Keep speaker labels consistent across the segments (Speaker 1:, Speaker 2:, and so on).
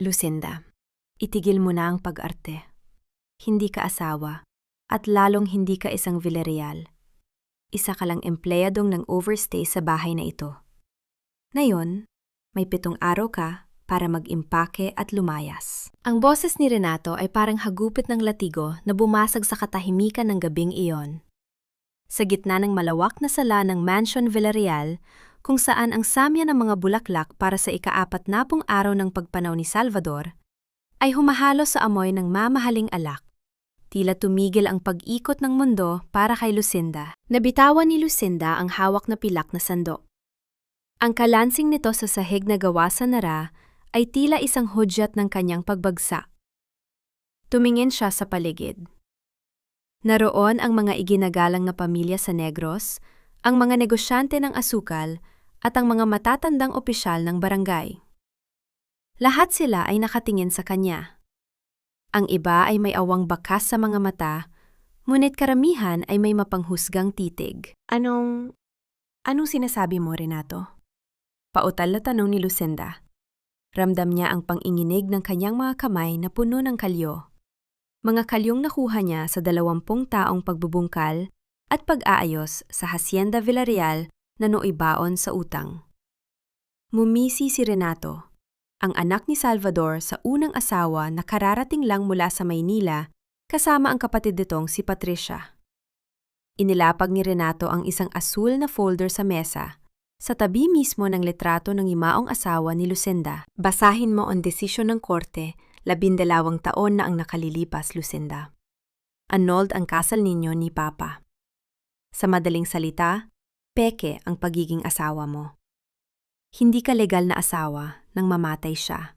Speaker 1: Lucinda, itigil mo na ang pag-arte. Hindi ka asawa, at lalong hindi ka isang Villarreal. Isa ka lang empleyadong nang overstay sa bahay na ito. Ngayon, may 7 araw ka para mag-impake at lumayas. Ang boses ni Renato ay parang hagupit ng latigo na bumasag sa katahimikan ng gabing iyon. Sa gitna ng malawak na sala ng Mansion Villarreal, kung saan ang samya ng mga bulaklak para sa ika-40 araw ng pagpanaw ni Salvador, ay humahalo sa amoy ng mamahaling alak. Tila tumigil ang pag-ikot ng mundo para kay Lucinda. Nabitawan ni Lucinda ang hawak na pilak na sandok. Ang kalansing nito sa sahig na gawa sa nara ay tila isang hudyat ng kanyang pagbagsak. Tumingin siya sa paligid. Naroon ang mga iginagalang na pamilya sa Negros, ang mga negosyante ng asukal, at ang mga matatandang opisyal ng barangay. Lahat sila ay nakatingin sa kanya. Ang iba ay may awang bakas sa mga mata, ngunit karamihan ay may mapanghusgang titig. Anong sinasabi mo, Renato? Pautal na tanong ni Lucinda. Ramdam niya ang panginginig ng kanyang mga kamay na puno ng kalyo. Mga kalyong nakuha niya sa 20 taong pagbubungkal at pag-aayos sa Hacienda Villarreal na nooy baon sa utang. Mumisi si Renato, ang anak ni Salvador sa unang asawa na kararating lang mula sa Maynila kasama ang kapatid nitong si Patricia. Inilapag ni Renato ang isang asul na folder sa mesa, sa tabi mismo ng litrato ng imaong asawa ni Lucinda. Basahin mo ang desisyon ng korte, 12 taon na ang nakalilipas, Lucinda. Annulled ang kasal ninyo ni Papa. Sa madaling salita, peke ang pagiging asawa mo. Hindi ka legal na asawa nang mamatay siya,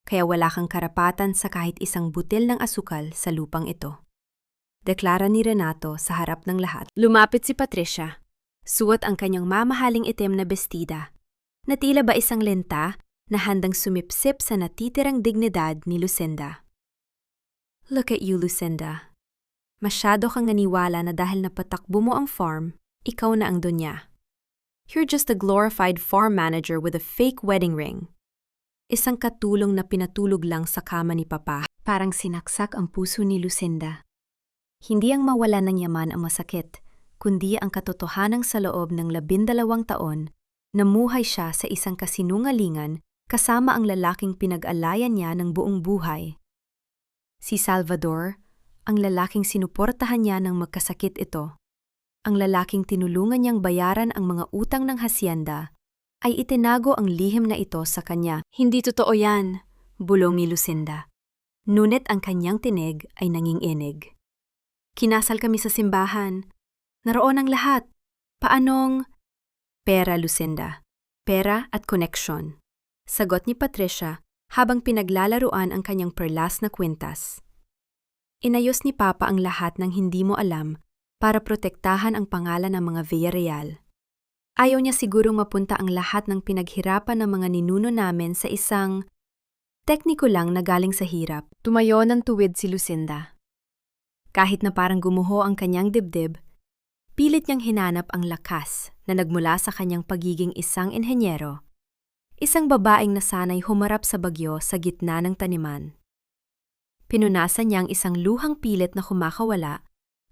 Speaker 1: kaya wala kang karapatan sa kahit isang butil ng asukal sa lupang ito. Deklara ni Renato sa harap ng lahat. Lumapit si Patricia. Suot ang kanyang mamahaling itim na bestida, na tila ba isang lenta na handang sumipsip sa natitirang dignidad ni Lucinda. Look at you, Lucinda. Masyado kang naniwala na dahil napatakbo mo ang farm, ikaw na ang dunya. You're just a glorified farm manager with a fake wedding ring. Isang katulong na pinatulog lang sa kama ni Papa. Parang sinaksak ang puso ni Lucinda. Hindi ang mawala ng yaman ang masakit, kundi ang katotohanang sa loob ng 12 taon, namuhay siya sa isang kasinungalingan kasama ang lalaking pinag-alayan niya ng buong buhay. Si Salvador, ang lalaking sinuportahan niya ng magkasakit ito. Ang lalaking tinulungan niyang bayaran ang mga utang ng hacienda, ay itinago ang lihim na ito sa kanya. Hindi totoo yan, bulong ni Lucinda. Ngunit ang kanyang tinig ay nanginginig. Kinasal kami sa simbahan. Naroon ang lahat. Paanong? Pera, Lucinda. Pera at koneksyon. Sagot ni Patricia habang pinaglalaruan ang kanyang perlas na kwintas. Inayos ni Papa ang lahat ng hindi mo alam para protektahan ang pangalan ng mga Villarreal. Ayaw niya sigurong mapunta ang lahat ng pinaghirapan ng mga ninuno namin sa isang tekniko lang na galing sa hirap. Tumayo ng tuwid si Lucinda. Kahit na parang gumuho ang kanyang dibdib, pilit niyang hinanap ang lakas na nagmula sa kanyang pagiging isang inhenyero, isang babaeng nasanay humarap sa bagyo sa gitna ng taniman. Pinunasan niya ang isang luhang pilit na kumakawala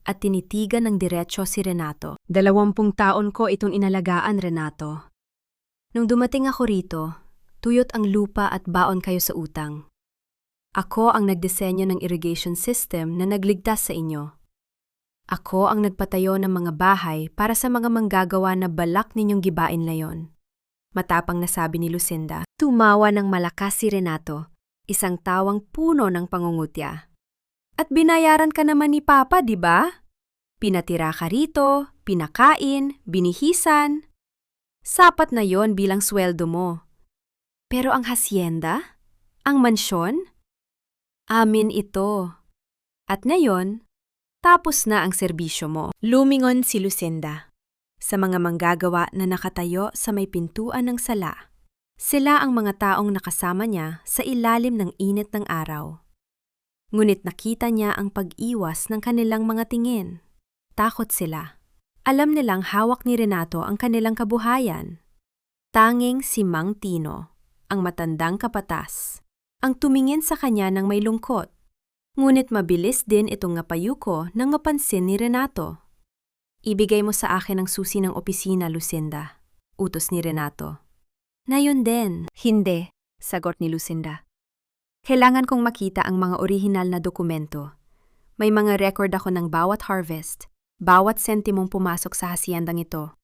Speaker 1: at tinitigan ng diretsyo si Renato. 20 taon ko itong inalagaan, Renato. Nung dumating ako rito, tuyot ang lupa at baon kayo sa utang. Ako ang nagdisenyo ng irrigation system na nagligtas sa inyo. Ako ang nagpatayo ng mga bahay para sa mga manggagawa na balak ninyong gibain layon. Matapang na sabi ni Lucinda. Tumawa ng malakas si Renato, isang tawang puno ng pangungutya. At binayaran ka naman ni Papa, di ba? Pinatira ka rito, pinakain, binihisan. Sapat na yon bilang sweldo mo. Pero ang hacienda? Ang mansyon? Amin ito. At ngayon, tapos na ang serbisyo mo. Lumingon si Lucinda sa mga manggagawa na nakatayo sa may pintuan ng sala. Sila ang mga taong nakasama niya sa ilalim ng init ng araw. Ngunit nakita niya ang pag-iwas ng kanilang mga tingin. Takot sila. Alam nilang hawak ni Renato ang kanilang kabuhayan. Tanging si Mang Tino, ang matandang kapatas, ang tumingin sa kanya ng may lungkot. Ngunit mabilis din itong napayuko nang mapansin ni Renato. Ibigay mo sa akin ang susi ng opisina, Lucinda, utos ni Renato. Na yun din. Hindi, sagot ni Lucinda. Kailangan kong makita ang mga orihinal na dokumento. May mga record ako ng bawat harvest, bawat sentimong pumasok sa hasyendang ito.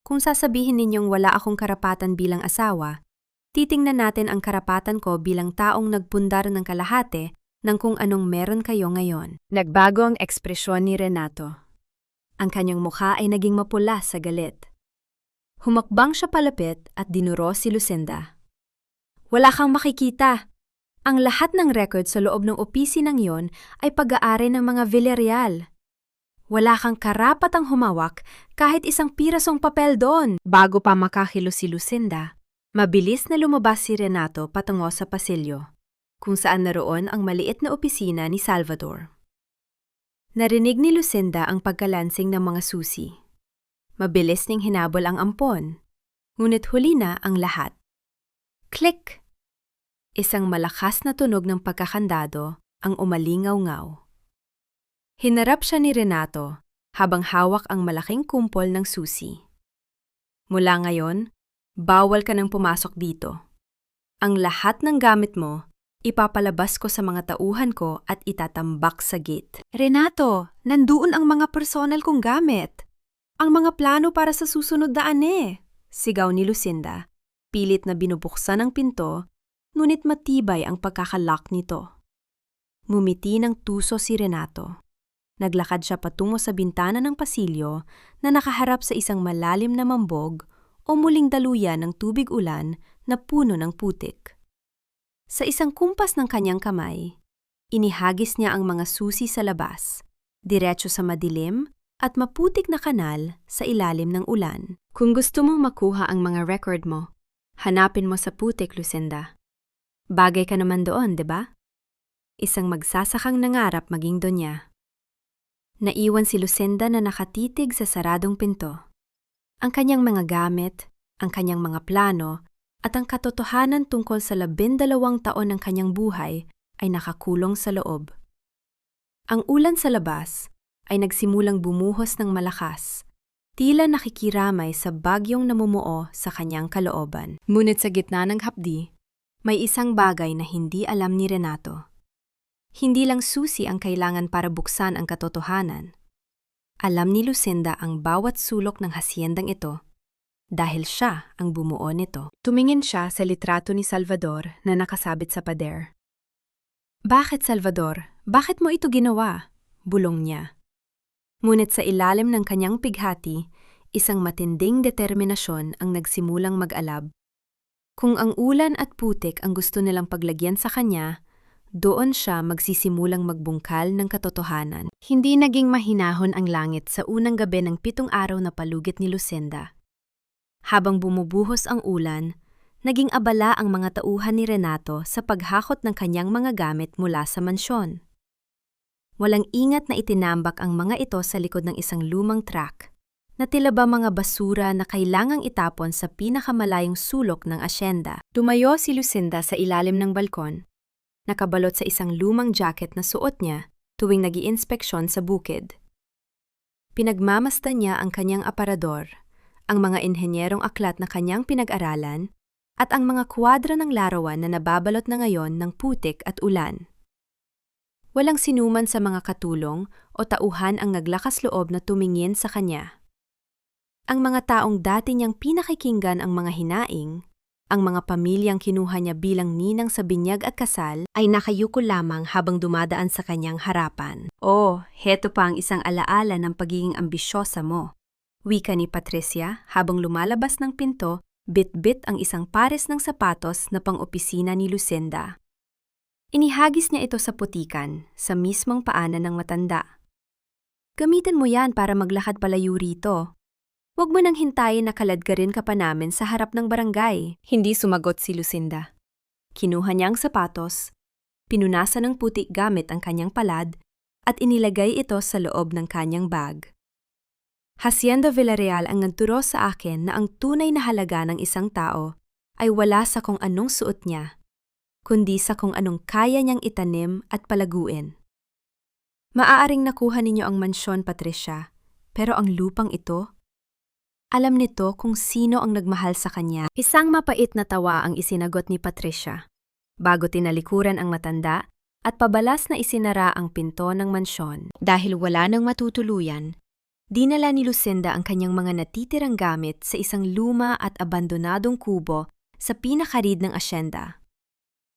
Speaker 1: Kung sasabihin ninyong wala akong karapatan bilang asawa, titingnan natin ang karapatan ko bilang taong nagpundar ng kalahati ng kung anong meron kayo ngayon. Nagbago ang ekspresyon ni Renato. Ang kanyang mukha ay naging mapula sa galit. Humakbang siya palapit at dinuro si Lucinda. Wala kang makikita. Ang lahat ng record sa loob ng opisinang yon ay pag-aari ng mga Villarreal. Wala kang karapatang humawak kahit isang pirasong papel doon. Bago pa makahilo si Lucinda, mabilis na lumabas si Renato patungo sa pasilyo, kung saan naroon ang maliit na opisina ni Salvador. Narinig ni Lucinda ang pagkalansing ng mga susi. Mabilis ning hinabol ang ampon, ngunit huli na ang lahat. Click! Isang malakas na tunog ng pagkakandado ang umalingaw-ngaw. Hinarap siya ni Renato habang hawak ang malaking kumpol ng susi. Mula ngayon, bawal ka nang pumasok dito. Ang lahat ng gamit mo, ipapalabas ko sa mga tauhan ko at itatambak sa gate. Renato, nandoon ang mga personal kong gamit. Ang mga plano para sa susunod na ane, sigaw ni Lucinda. Pilit na binubuksan ang pinto, ngunit matibay ang pagkakalock nito. Mumiti ng tuso si Renato. Naglakad siya patungo sa bintana ng pasilyo na nakaharap sa isang malalim na mambog o muling daluyan ng tubig ulan na puno ng putik. Sa isang kumpas ng kanyang kamay, inihagis niya ang mga susi sa labas, diretso sa madilim at maputik na kanal sa ilalim ng ulan. Kung gusto mong makuha ang mga record mo, hanapin mo sa putik, Lucinda. Bagay ka naman doon, di ba? Isang magsasakang nangarap maging donya. Naiwan si Lucinda na nakatitig sa saradong pinto. Ang kanyang mga gamit, ang kanyang mga plano, at ang katotohanan tungkol sa 12 taon ng kanyang buhay ay nakakulong sa loob. Ang ulan sa labas ay nagsimulang bumuhos ng malakas, tila nakikiramay sa bagyong namumuo sa kanyang kalooban. Ngunit sa gitna ng hapdi, may isang bagay na hindi alam ni Renato. Hindi lang susi ang kailangan para buksan ang katotohanan. Alam ni Lucinda ang bawat sulok ng hasyendang ito dahil siya ang bumuo nito. Tumingin siya sa litrato ni Salvador na nakasabit sa pader. Bakit, Salvador? Bakit mo ito ginawa? Bulong niya. Ngunit sa ilalim ng kanyang pighati, isang matinding determinasyon ang nagsimulang mag-alab. Kung ang ulan at putik ang gusto nilang paglagyan sa kanya, doon siya magsisimulang magbungkal ng katotohanan. Hindi naging mahinahon ang langit sa unang gabi ng 7 araw na palugit ni Lucinda. Habang bumubuhos ang ulan, naging abala ang mga tauhan ni Renato sa paghakot ng kanyang mga gamit mula sa mansyon. Walang ingat na itinambak ang mga ito sa likod ng isang lumang truck, na tila ba mga basura na kailangang itapon sa pinakamalayong sulok ng asyenda. Tumayo si Lucinda sa ilalim ng balkon, nakabalot sa isang lumang jacket na suot niya tuwing nag-iinspeksyon sa bukid. Pinagmamasdan niya ang kanyang aparador, ang mga inhenyerong aklat na kanyang pinag-aralan, at ang mga kwadra ng larawan na nababalot na ngayon ng putik at ulan. Walang sinuman sa mga katulong o tauhan ang naglakas loob na tumingin sa kanya. Ang mga taong dati niyang pinakikinggan ang mga hinaing, ang mga pamilyang kinuha niya bilang ninang sa binyag at kasal, ay nakayuko lamang habang dumadaan sa kanyang harapan. Oh, heto pa ang isang alaala ng pagiging ambisyosa mo. Wika ni Patricia habang lumalabas ng pinto, bit-bit ang isang pares ng sapatos na pang-opisina ni Lucinda. Inihagis niya ito sa putikan, sa mismong paanan ng matanda. Gamitin mo yan para maglakad palayo rito. Huwag mo nang hintayin na kaladgarin ka pa namin sa harap ng barangay. Hindi sumagot si Lucinda. Kinuha niya ang sapatos, pinunasan ng putik gamit ang kanyang palad, at inilagay ito sa loob ng kanyang bag. Hacienda Villarreal ang nagturo sa akin na ang tunay na halaga ng isang tao ay wala sa kung anong suot niya, kundi sa kung anong kaya niyang itanim at palaguin. Maaaring nakuha ninyo ang mansyon, Patricia, pero ang lupang ito, alam nito kung sino ang nagmahal sa kanya. Isang mapait na tawa ang isinagot ni Patricia, bago tinalikuran ang matanda at pabalas na isinara ang pinto ng mansyon. Dahil wala nang matutuluyan, dinala ni Lucinda ang kanyang mga natitirang gamit sa isang luma at abandonadong kubo sa pinakarid ng asyenda.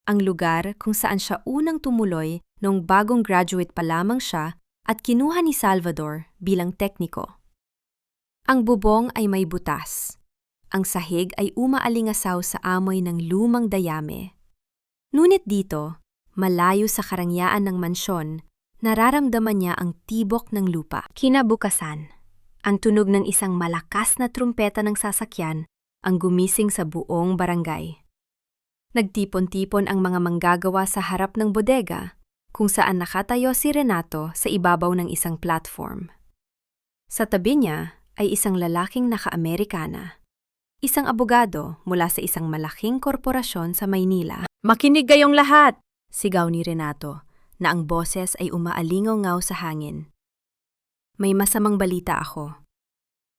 Speaker 1: Ang lugar kung saan siya unang tumuloy nung bagong graduate pa lamang siya at kinuha ni Salvador bilang tekniko. Ang bubong ay may butas. Ang sahig ay umaalingasaw sa amoy ng lumang dayame. Ngunit dito, malayo sa karangyaan ng mansyon, nararamdaman niya ang tibok ng lupa. Kinabukasan, ang tunog ng isang malakas na trumpeta ng sasakyan ang gumising sa buong barangay. Nagtipon-tipon ang mga manggagawa sa harap ng bodega, kung saan nakatayo si Renato sa ibabaw ng isang platform. Sa tabi niya ay isang lalaking naka-Amerikana, isang abogado mula sa isang malaking korporasyon sa Maynila. "Makinig kayong lahat!" sigaw ni Renato, na ang boses ay umaalingaw-ngaw sa hangin. "May masamang balita ako.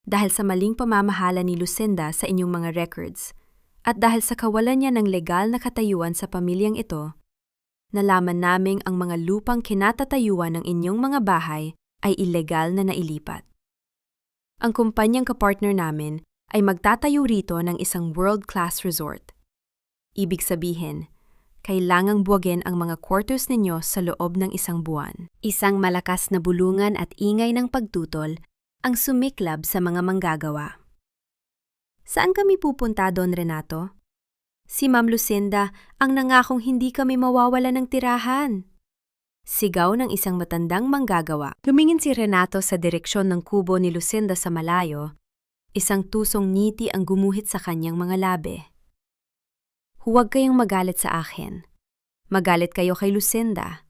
Speaker 1: Dahil sa maling pamamahala ni Lucinda sa inyong mga records, at dahil sa kawalan niya ng legal na katayuan sa pamilyang ito, nalaman naming ang mga lupang kinatatayuan ng inyong mga bahay ay ilegal na nailipat. Ang kumpanyang kapartner namin ay magtatayo rito ng isang world-class resort. Ibig sabihin, kailangang buwagin ang mga quarters ninyo sa loob ng isang buwan." Isang malakas na bulungan at ingay ng pagtutol ang sumiklab sa mga manggagawa. "Saan kami pupunta, Don Renato? Si Ma'am Lucinda ang nangakong hindi kami mawawala ng tirahan." Sigaw ng isang matandang manggagawa. Lumingin si Renato sa direksyon ng kubo ni Lucinda sa malayo. Isang tusong ngiti ang gumuhit sa kanyang mga labi. "Huwag kayong magalit sa akin. Magalit kayo kay Lucinda.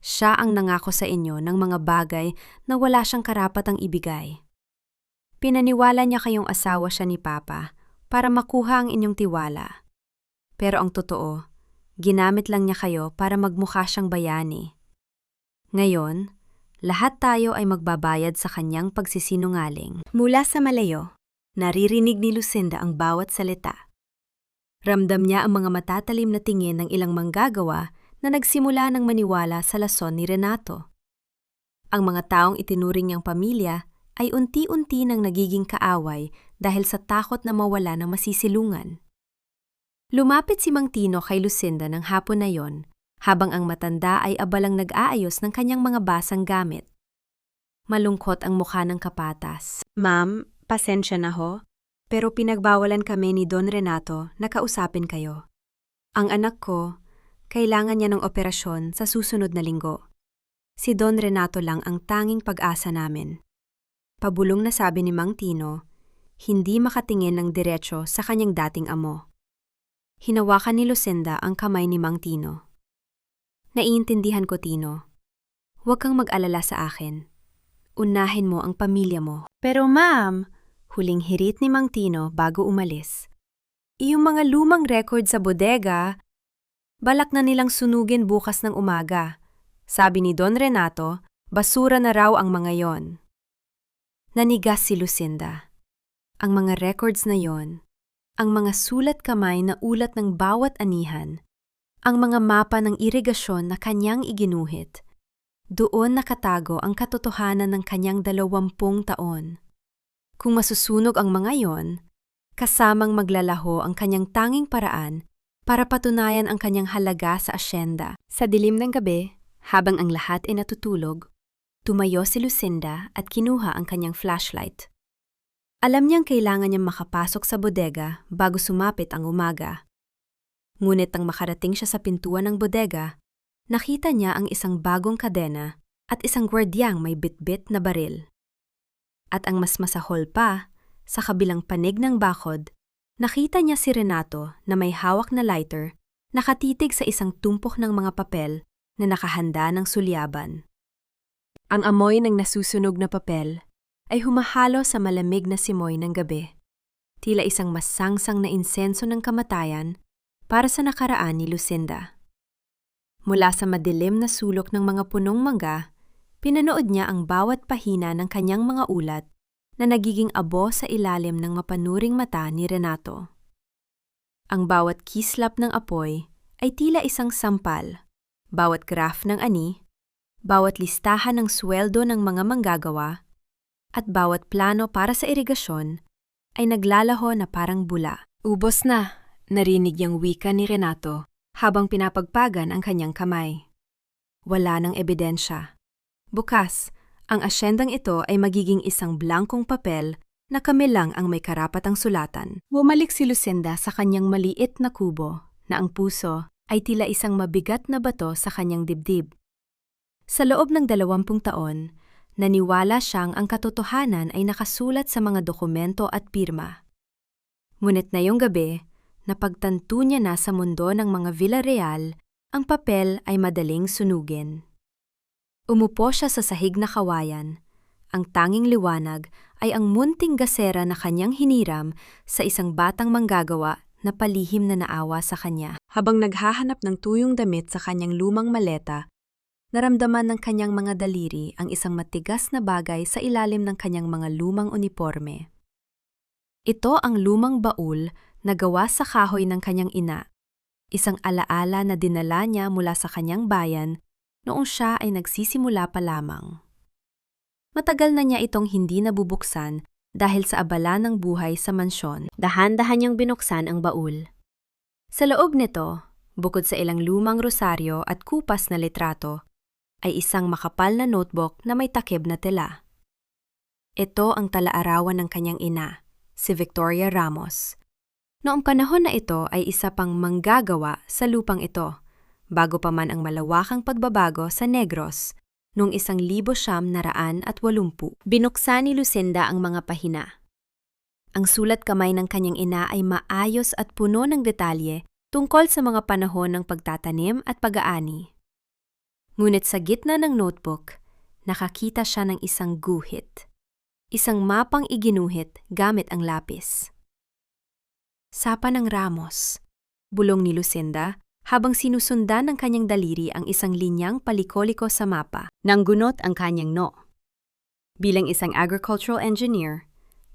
Speaker 1: Siya ang nangako sa inyo ng mga bagay na wala siyang karapatang ibigay. Pinaniwala niya kayong asawa siya ni Papa para makuha ang inyong tiwala. Pero ang totoo, ginamit lang niya kayo para magmukha siyang bayani. Ngayon, lahat tayo ay magbabayad sa kanyang pagsisinungaling." Mula sa malayo, naririnig ni Lucinda ang bawat salita. Ramdam niya ang mga matatalim na tingin ng ilang manggagawa na nagsimula ng maniwala sa lason ni Renato. Ang mga taong itinuring niyang pamilya ay unti-unti nang nagiging kaaway dahil sa takot na mawala ng masisilungan. Lumapit si Mang Tino kay Lucinda ng hapon na yon, habang ang matanda ay abalang nag-aayos ng kanyang mga basang gamit. Malungkot ang mukha ng kapatas. "Ma'am, pasensya na ho, pero pinagbawalan kami ni Don Renato na kausapin kayo. Ang anak ko, kailangan niya ng operasyon sa susunod na linggo. Si Don Renato lang ang tanging pag-asa namin." Pabulong na sabi ni Mang Tino, hindi makatingin ng diretso sa kanyang dating amo. Hinawakan ni Lucinda ang kamay ni Mang Tino. "Naiintindihan ko, Tino. Huwag kang mag-alala sa akin. Unahin mo ang pamilya mo." "Pero ma'am," huling hirit ni Mang Tino bago umalis, "iyong mga lumang record sa bodega, balak na nilang sunugin bukas ng umaga. Sabi ni Don Renato, basura na raw ang mga yon." Nanigas si Lucinda. Ang mga records na yon, ang mga sulat kamay na ulat ng bawat anihan, ang mga mapa ng irigasyon na kanyang iginuhit, doon nakatago ang katotohanan ng kanyang 20 taon. Kung masusunog ang mga yon, kasamang maglalaho ang kanyang tanging paraan para patunayan ang kanyang halaga sa asyenda. Sa dilim ng gabi, habang ang lahat ay natutulog, tumayo si Lucinda at kinuha ang kanyang flashlight. Alam niyang kailangan niyang makapasok sa bodega bago sumapit ang umaga. Ngunit nang makarating siya sa pintuan ng bodega, nakita niya ang isang bagong kadena at isang gwardyang may bitbit na baril. At ang mas masahol pa, sa kabilang panig ng bakod, nakita niya si Renato na may hawak na lighter, nakatitig sa isang tumpok ng mga papel na nakahanda ng sulyaban. Ang amoy ng nasusunog na papel ay humahalo sa malamig na simoy ng gabi, tila isang masangsang na insenso ng kamatayan para sa nakaraan ni Lucinda. Mula sa madilim na sulok ng mga punong mangga, pinanood niya ang bawat pahina ng kanyang mga ulat na nagiging abo sa ilalim ng mapanuring mata ni Renato. Ang bawat kislap ng apoy ay tila isang sampal, bawat graph ng ani, bawat listahan ng sweldo ng mga manggagawa, at bawat plano para sa irigasyon ay naglalaho na parang bula. Ubos na, narinig niyang wika ni Renato habang pinapagpagan ang kanyang kamay. Wala ng ebidensya. Bukas, ang asyendang ito ay magiging isang blankong papel na kami lang ang may karapatang sulatan. Bumalik si Lucinda sa kanyang maliit na kubo na ang puso ay tila isang mabigat na bato sa kanyang dibdib. Sa loob ng 20 taon, naniwala siyang ang katotohanan ay nakasulat sa mga dokumento at pirma. Ngunit ngayong gabi, napagtanto niya na sa mundo ng mga Villarreal, ang papel ay madaling sunugin. Umupo siya sa sahig na kawayan. Ang tanging liwanag ay ang munting gasera na kanyang hiniram sa isang batang manggagawa na palihim na naawa sa kanya. Habang naghahanap ng tuyong damit sa kanyang lumang maleta, naramdaman ng kanyang mga daliri ang isang matigas na bagay sa ilalim ng kanyang mga lumang uniforme. Ito ang lumang baul na gawa sa kahoy ng kanyang ina, isang alaala na dinala niya mula sa kanyang bayan noong siya ay nagsisimula pa lamang. Matagal na niya itong hindi nabubuksan dahil sa abala ng buhay sa mansyon. Dahan-dahan niyang binuksan ang baul. Sa loob nito, bukod sa ilang lumang rosaryo at kupas na litrato, ay isang makapal na notebook na may takip na tela. Ito ang talaarawan ng kanyang ina, si Victoria Ramos. Noong panahon na ito ay isa pang manggagawa sa lupang ito, bago pa man ang malawakang pagbabago sa Negros noong 1980. Binuksan ni Lucinda ang mga pahina. Ang sulat kamay ng kanyang ina ay maayos at puno ng detalye tungkol sa mga panahon ng pagtatanim at pag-aani. Ngunit sa gitna ng notebook, nakakita siya ng isang guhit. Isang mapang iginuhit gamit ang lapis. Sapa ng Ramos, bulong ni Lucinda habang sinusundan ng kanyang daliri ang isang linyang palikoliko sa mapa. Nanggunot ang kanyang no. Bilang isang agricultural engineer,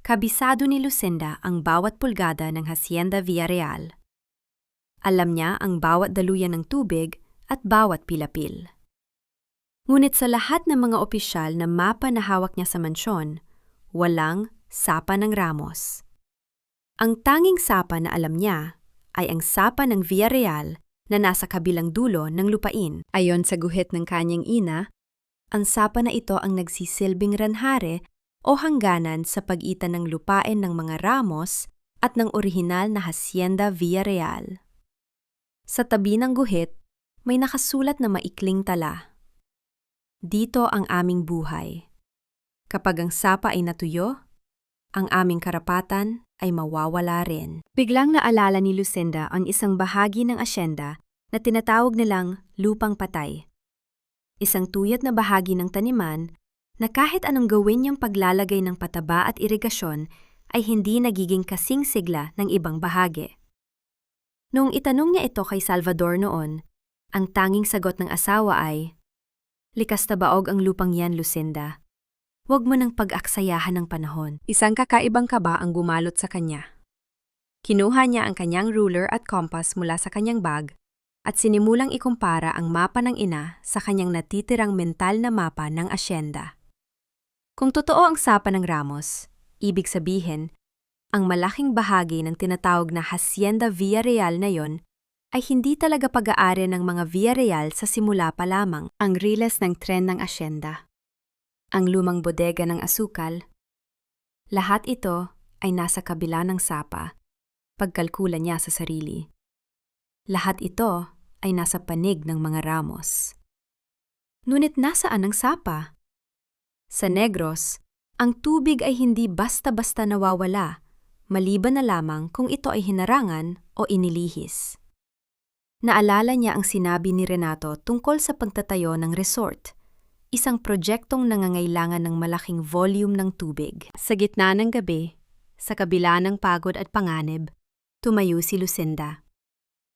Speaker 1: kabisado ni Lucinda ang bawat pulgada ng Hacienda Villarreal. Alam niya ang bawat daluyan ng tubig at bawat pilapil. Ngunit sa lahat ng mga opisyal na mapa na hawak niya sa mansyon, walang sapa ng Ramos. Ang tanging sapa na alam niya ay ang sapa ng Villarreal na nasa kabilang dulo ng lupain. Ayon sa guhit ng kanyang ina, ang sapa na ito ang nagsisilbing ranhare o hangganan sa pagitan ng lupain ng mga Ramos at ng orihinal na Hacienda Villarreal. Sa tabi ng guhit, may nakasulat na maikling tala. Dito ang aming buhay. Kapag ang sapa ay natuyo, ang aming karapatan ay mawawala rin. Biglang naalala ni Lucinda ang isang bahagi ng asyenda na tinatawag nilang lupang patay. Isang tuyat na bahagi ng taniman na kahit anong gawin niyang paglalagay ng pataba at irigasyon ay hindi nagiging kasing sigla ng ibang bahagi. Noong itanong niya ito kay Salvador noon, ang tanging sagot ng asawa ay, "Likas na baog ang lupang yan, Lucinda. Huwag mo nang pag-aksayahan ng panahon." Isang kakaibang kaba ang gumalot sa kanya. Kinuha niya ang kanyang ruler at compass mula sa kanyang bag at sinimulang ikumpara ang mapa ng ina sa kanyang natitirang mental na mapa ng asyenda. Kung totoo ang sapa ng Ramos, ibig sabihin, ang malaking bahagi ng tinatawag na Hacienda Villarreal na yon ay hindi talaga pag-aari ng mga Villarreal sa simula pa lamang. Ang riles ng tren ng asyenda, ang lumang bodega ng asukal, lahat ito ay nasa kabila ng sapa, pagkalkula niya sa sarili. Lahat ito ay nasa panig ng mga Ramos. Ngunit nasaan ang sapa? Sa Negros, ang tubig ay hindi basta-basta nawawala, maliban na lamang kung ito ay hinarangan o inilihis. Naalala niya ang sinabi ni Renato tungkol sa pagtatayo ng resort, isang proyektong nangangailangan ng malaking volume ng tubig. Sa gitna ng gabi, sa kabila ng pagod at panganib, tumayo si Lucinda.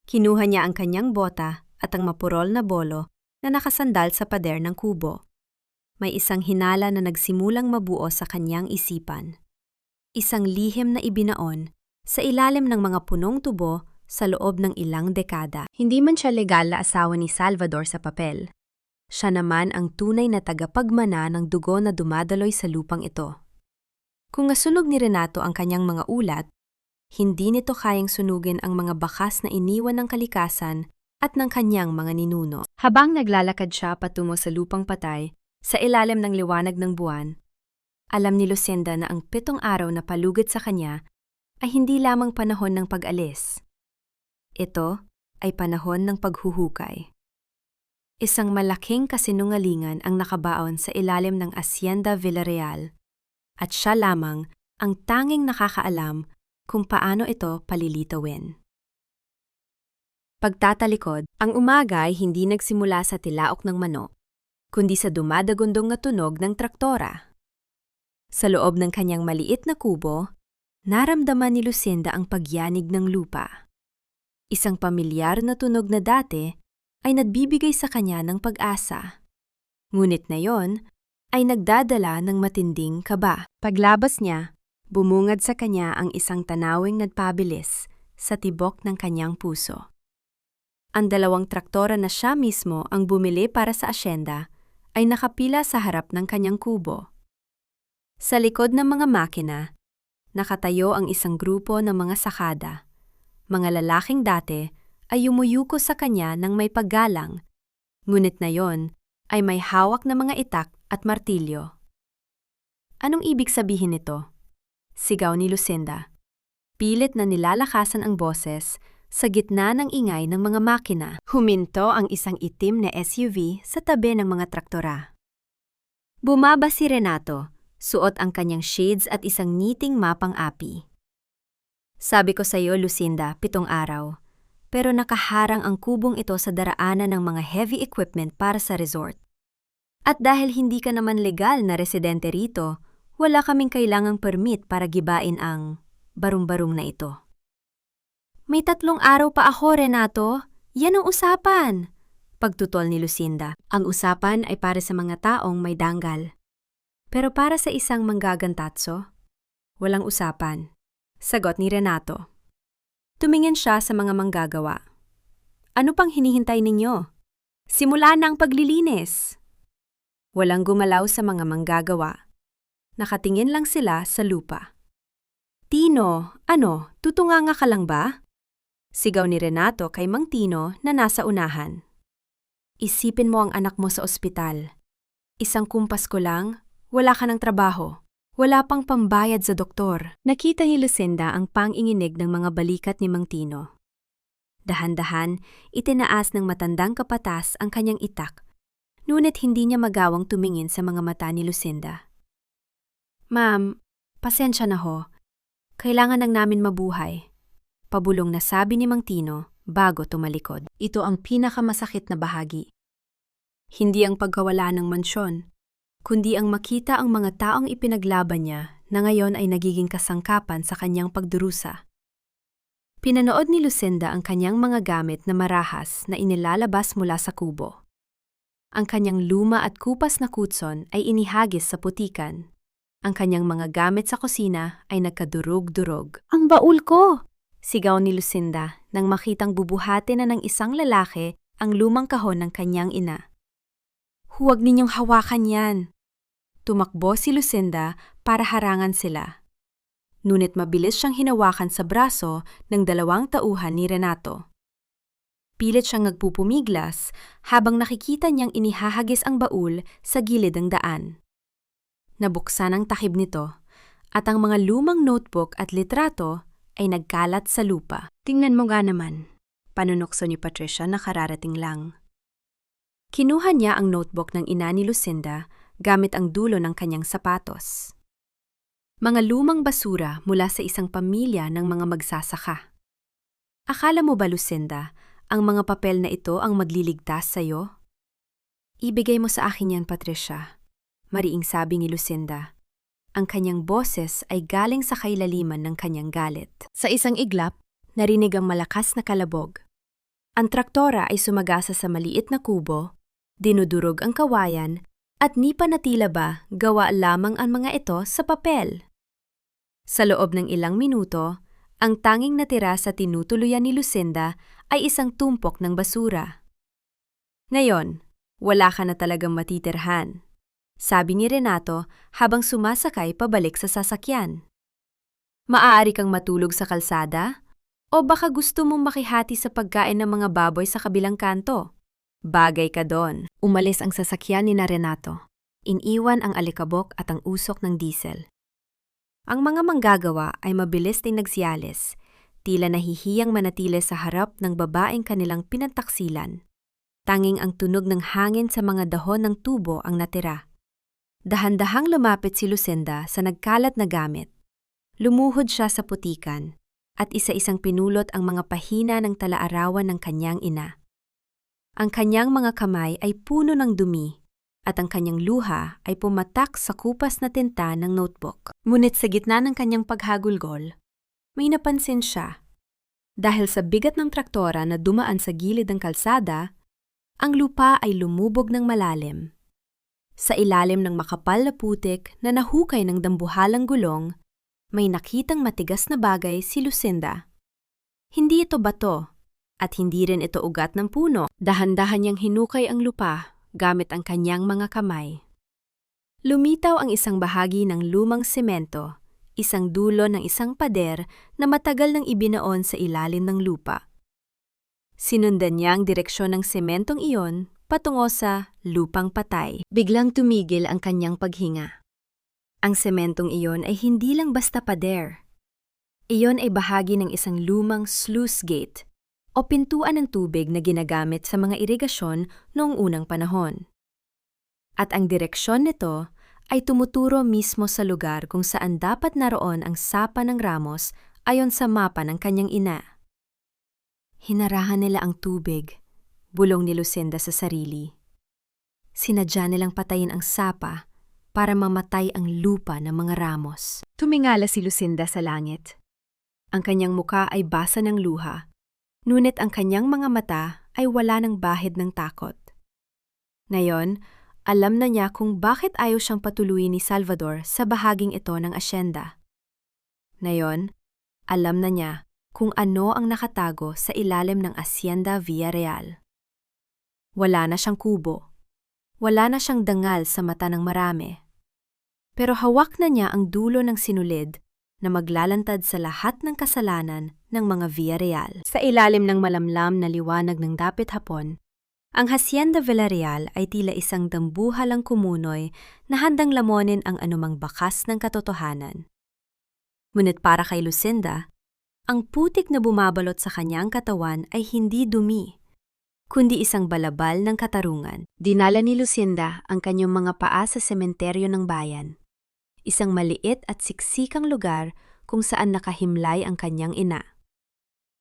Speaker 1: Kinuha niya ang kanyang bota at ang mapurol na bolo na nakasandal sa pader ng kubo. May isang hinala na nagsimulang mabuo sa kanyang isipan. Isang lihim na ibinaon sa ilalim ng mga punong tubo sa loob ng ilang dekada. Hindi man siya legal na asawa ni Salvador sa papel. Siya naman ang tunay na tagapagmana ng dugo na dumadaloy sa lupang ito. Kung nasunog ni Renato ang kanyang mga ulat, hindi nito kayang sunugin ang mga bakas na iniwan ng kalikasan at ng kanyang mga ninuno. Habang naglalakad siya patungo sa lupang patay, sa ilalim ng liwanag ng buwan, alam ni Lucinda na ang 7 araw na palugit sa kanya ay hindi lamang panahon ng pag-alis. Ito ay panahon ng paghuhukay. Isang malaking kasinungalingan ang nakabaon sa ilalim ng Hacienda Villarreal at siya lamang ang tanging nakakaalam kung paano ito palilitawin. Pagtatalikod, ang umaga ay hindi nagsimula sa tilaok ng manok, kundi sa dumadagundong na tunog ng traktora. Sa loob ng kanyang maliit na kubo, naramdaman ni Lucinda ang pagyanig ng lupa. Isang pamilyar na tunog na dati ay nagbibigay sa kanya ng pag-asa. Ngunit na yon ay nagdadala ng matinding kaba. Paglabas niya, bumungad sa kanya ang isang tanawing nagpabilis sa tibok ng kanyang puso. Ang 2 traktora na siya mismo ang bumili para sa asyenda ay nakapila sa harap ng kanyang kubo. Sa likod ng mga makina, nakatayo ang isang grupo ng mga sakada. Mga lalaking dati ay yumuyuko sa kanya ng may paggalang, ngunit na yon ay may hawak na mga itak at martilyo. Anong ibig sabihin nito? Sigaw ni Lucinda. Pilit na nilalakasan ang boses sa gitna ng ingay ng mga makina. Huminto ang isang itim na SUV sa tabi ng mga traktora. Bumaba si Renato, suot ang kanyang shades at isang ngiting mapang api. Sabi ko sa iyo, Lucinda, 7 araw. Pero nakaharang ang kubong ito sa daraanan ng mga heavy equipment para sa resort. At dahil hindi ka naman legal na residente rito, wala kaming kailangang permit para gibain ang barong-barong na ito. May 3 araw pa ako, Renato. Yan ang usapan. Pagtutol ni Lucinda. Ang usapan ay para sa mga taong may danggal. Pero para sa isang manggagantatso, walang usapan. Sagot ni Renato. Tumingin siya sa mga manggagawa. Ano pang hinihintay ninyo? Simula na ang paglilinis. Walang gumalaw sa mga manggagawa. Nakatingin lang sila sa lupa. Tino, tutunganga ka lang ba? Sigaw ni Renato kay Mang Tino na nasa unahan. Isipin mo ang anak mo sa ospital. Isang kumpas ko lang, wala ka ng trabaho. Wala pang pambayad sa doktor. Nakita ni Lucinda ang panginginig ng mga balikat ni Mang Tino. Dahan-dahan, itinaas ng matandang kapatas ang kanyang itak, ngunit hindi niya magawang tumingin sa mga mata ni Lucinda. Ma'am, pasensya na ho. Kailangan lang namin mabuhay. Pabulong na sabi ni Mang Tino bago tumalikod. Ito ang pinakamasakit na bahagi. Hindi ang pagkawala ng mansyon, kundi ang makita ang mga taong ipinaglaban niya na ngayon ay nagiging kasangkapan sa kanyang pagdurusa. Pinanood ni Lucinda ang kanyang mga gamit na marahas na inilalabas mula sa kubo. Ang kanyang luma at kupas na kutson ay inihagis sa putikan. Ang kanyang mga gamit sa kusina ay nagkadurog-durog. Ang baul ko! Sigaw ni Lucinda nang makitang bubuhati na ng isang lalaki ang lumang kahon ng kanyang ina. Huwag ninyong hawakan yan! Tumakbo si Lucinda para harangan sila. Ngunit mabilis siyang hinawakan sa braso ng 2 tauhan ni Renato. Pilit siyang nagpupumiglas habang nakikita niyang inihahagis ang baul sa gilid ng daan. Nabuksan ang takip nito at ang mga lumang notebook at litrato ay nagkalat sa lupa. Tingnan mo nga naman, panunokso ni Patricia na kararating lang. Kinuha niya ang notebook ng ina ni Lucinda gamit ang dulo ng kanyang sapatos. Mga lumang basura mula sa isang pamilya ng mga magsasaka. Akala mo ba, Lucinda, ang mga papel na ito ang magliligtas sa'yo? Ibigay mo sa akin yan, Patricia, mariing sabi ni Lucinda. Ang kanyang boses ay galing sa kailaliman ng kanyang galit. Sa isang iglap, narinig ang malakas na kalabog. Ang traktora ay sumagasa sa maliit na kubo, dinudurog ang kawayan, at ni panatila ba gawa lamang ang mga ito sa papel. Sa loob ng ilang minuto, ang tanging natira sa tinutuluyan ni Lucinda ay isang tumpok ng basura. Ngayon, wala ka na talagang matitirhan, sabi ni Renato habang sumasakay pabalik sa sasakyan. Maaari kang matulog sa kalsada o baka gusto mong makihati sa pagkain ng mga baboy sa kabilang kanto. Bagay ka doon. Umalis ang sasakyan ni Renato. Iniwan ang alikabok at ang usok ng diesel. Ang mga manggagawa ay mabilis din nagsialis, tila nahihiyang manatili sa harap ng babaeng kanilang pinagtaksilan. Tanging ang tunog ng hangin sa mga dahon ng tubo ang natira. Dahan-dahang lumapit si Lucinda sa nagkalat na gamit. Lumuhod siya sa putikan at isa-isang pinulot ang mga pahina ng talaarawan ng kanyang ina. Ang kanyang mga kamay ay puno ng dumi at ang kanyang luha ay pumatak sa kupas na tinta ng notebook. Ngunit sa gitna ng kanyang paghagulgol, may napansin siya. Dahil sa bigat ng traktora na dumaan sa gilid ng kalsada, ang lupa ay lumubog ng malalim. Sa ilalim ng makapal na putik na nahukay ng dambuhalang gulong, may nakitang matigas na bagay si Lucinda. Hindi ito bato, at hindi rin ito ugat ng puno. Dahan-dahan niyang hinukay ang lupa gamit ang kanyang mga kamay. Lumitaw ang isang bahagi ng lumang semento, isang dulo ng isang pader na matagal nang ibinaon sa ilalim ng lupa. Sinundan niya ang direksyon ng sementong iyon patungo sa lupang patay. Biglang tumigil ang kanyang paghinga. Ang sementong iyon ay hindi lang basta pader. Iyon ay bahagi ng isang lumang sluice gate o pintuan ng tubig na ginagamit sa mga irigasyon noong unang panahon. At ang direksyon nito ay tumuturo mismo sa lugar kung saan dapat naroon ang sapa ng Ramos ayon sa mapa ng kanyang ina. Hinarahan nila ang tubig, bulong ni Lucinda sa sarili. Sinadya nilang patayin ang sapa para mamatay ang lupa ng mga Ramos. Tumingala si Lucinda sa langit. Ang kanyang muka ay basa ng luha, ngunit ang kanyang mga mata ay wala ng bahid ng takot. Ngayon, alam na niya kung bakit ayaw siyang patuloyin ni Salvador sa bahaging ito ng asyenda. Ngayon, alam na niya kung ano ang nakatago sa ilalim ng Hacienda Villarreal. Wala na siyang kubo. Wala na siyang dangal sa mata ng marami. Pero hawak na niya ang dulo ng sinulid na maglalantad sa lahat ng kasalanan ng mga Villarreal. Sa ilalim ng malamlam na liwanag ng dapit hapon, ang Hacienda Villarreal ay tila isang dambuhalang kumunoy na handang lamunin ang anumang bakas ng katotohanan. Ngunit para kay Lucinda, ang putik na bumabalot sa kanyang katawan ay hindi dumi, kundi isang balabal ng katarungan. Dinala ni Lucinda ang kanyang mga paa sa sementeryo ng bayan, isang maliit at siksikang lugar kung saan nakahimlay ang kanyang ina.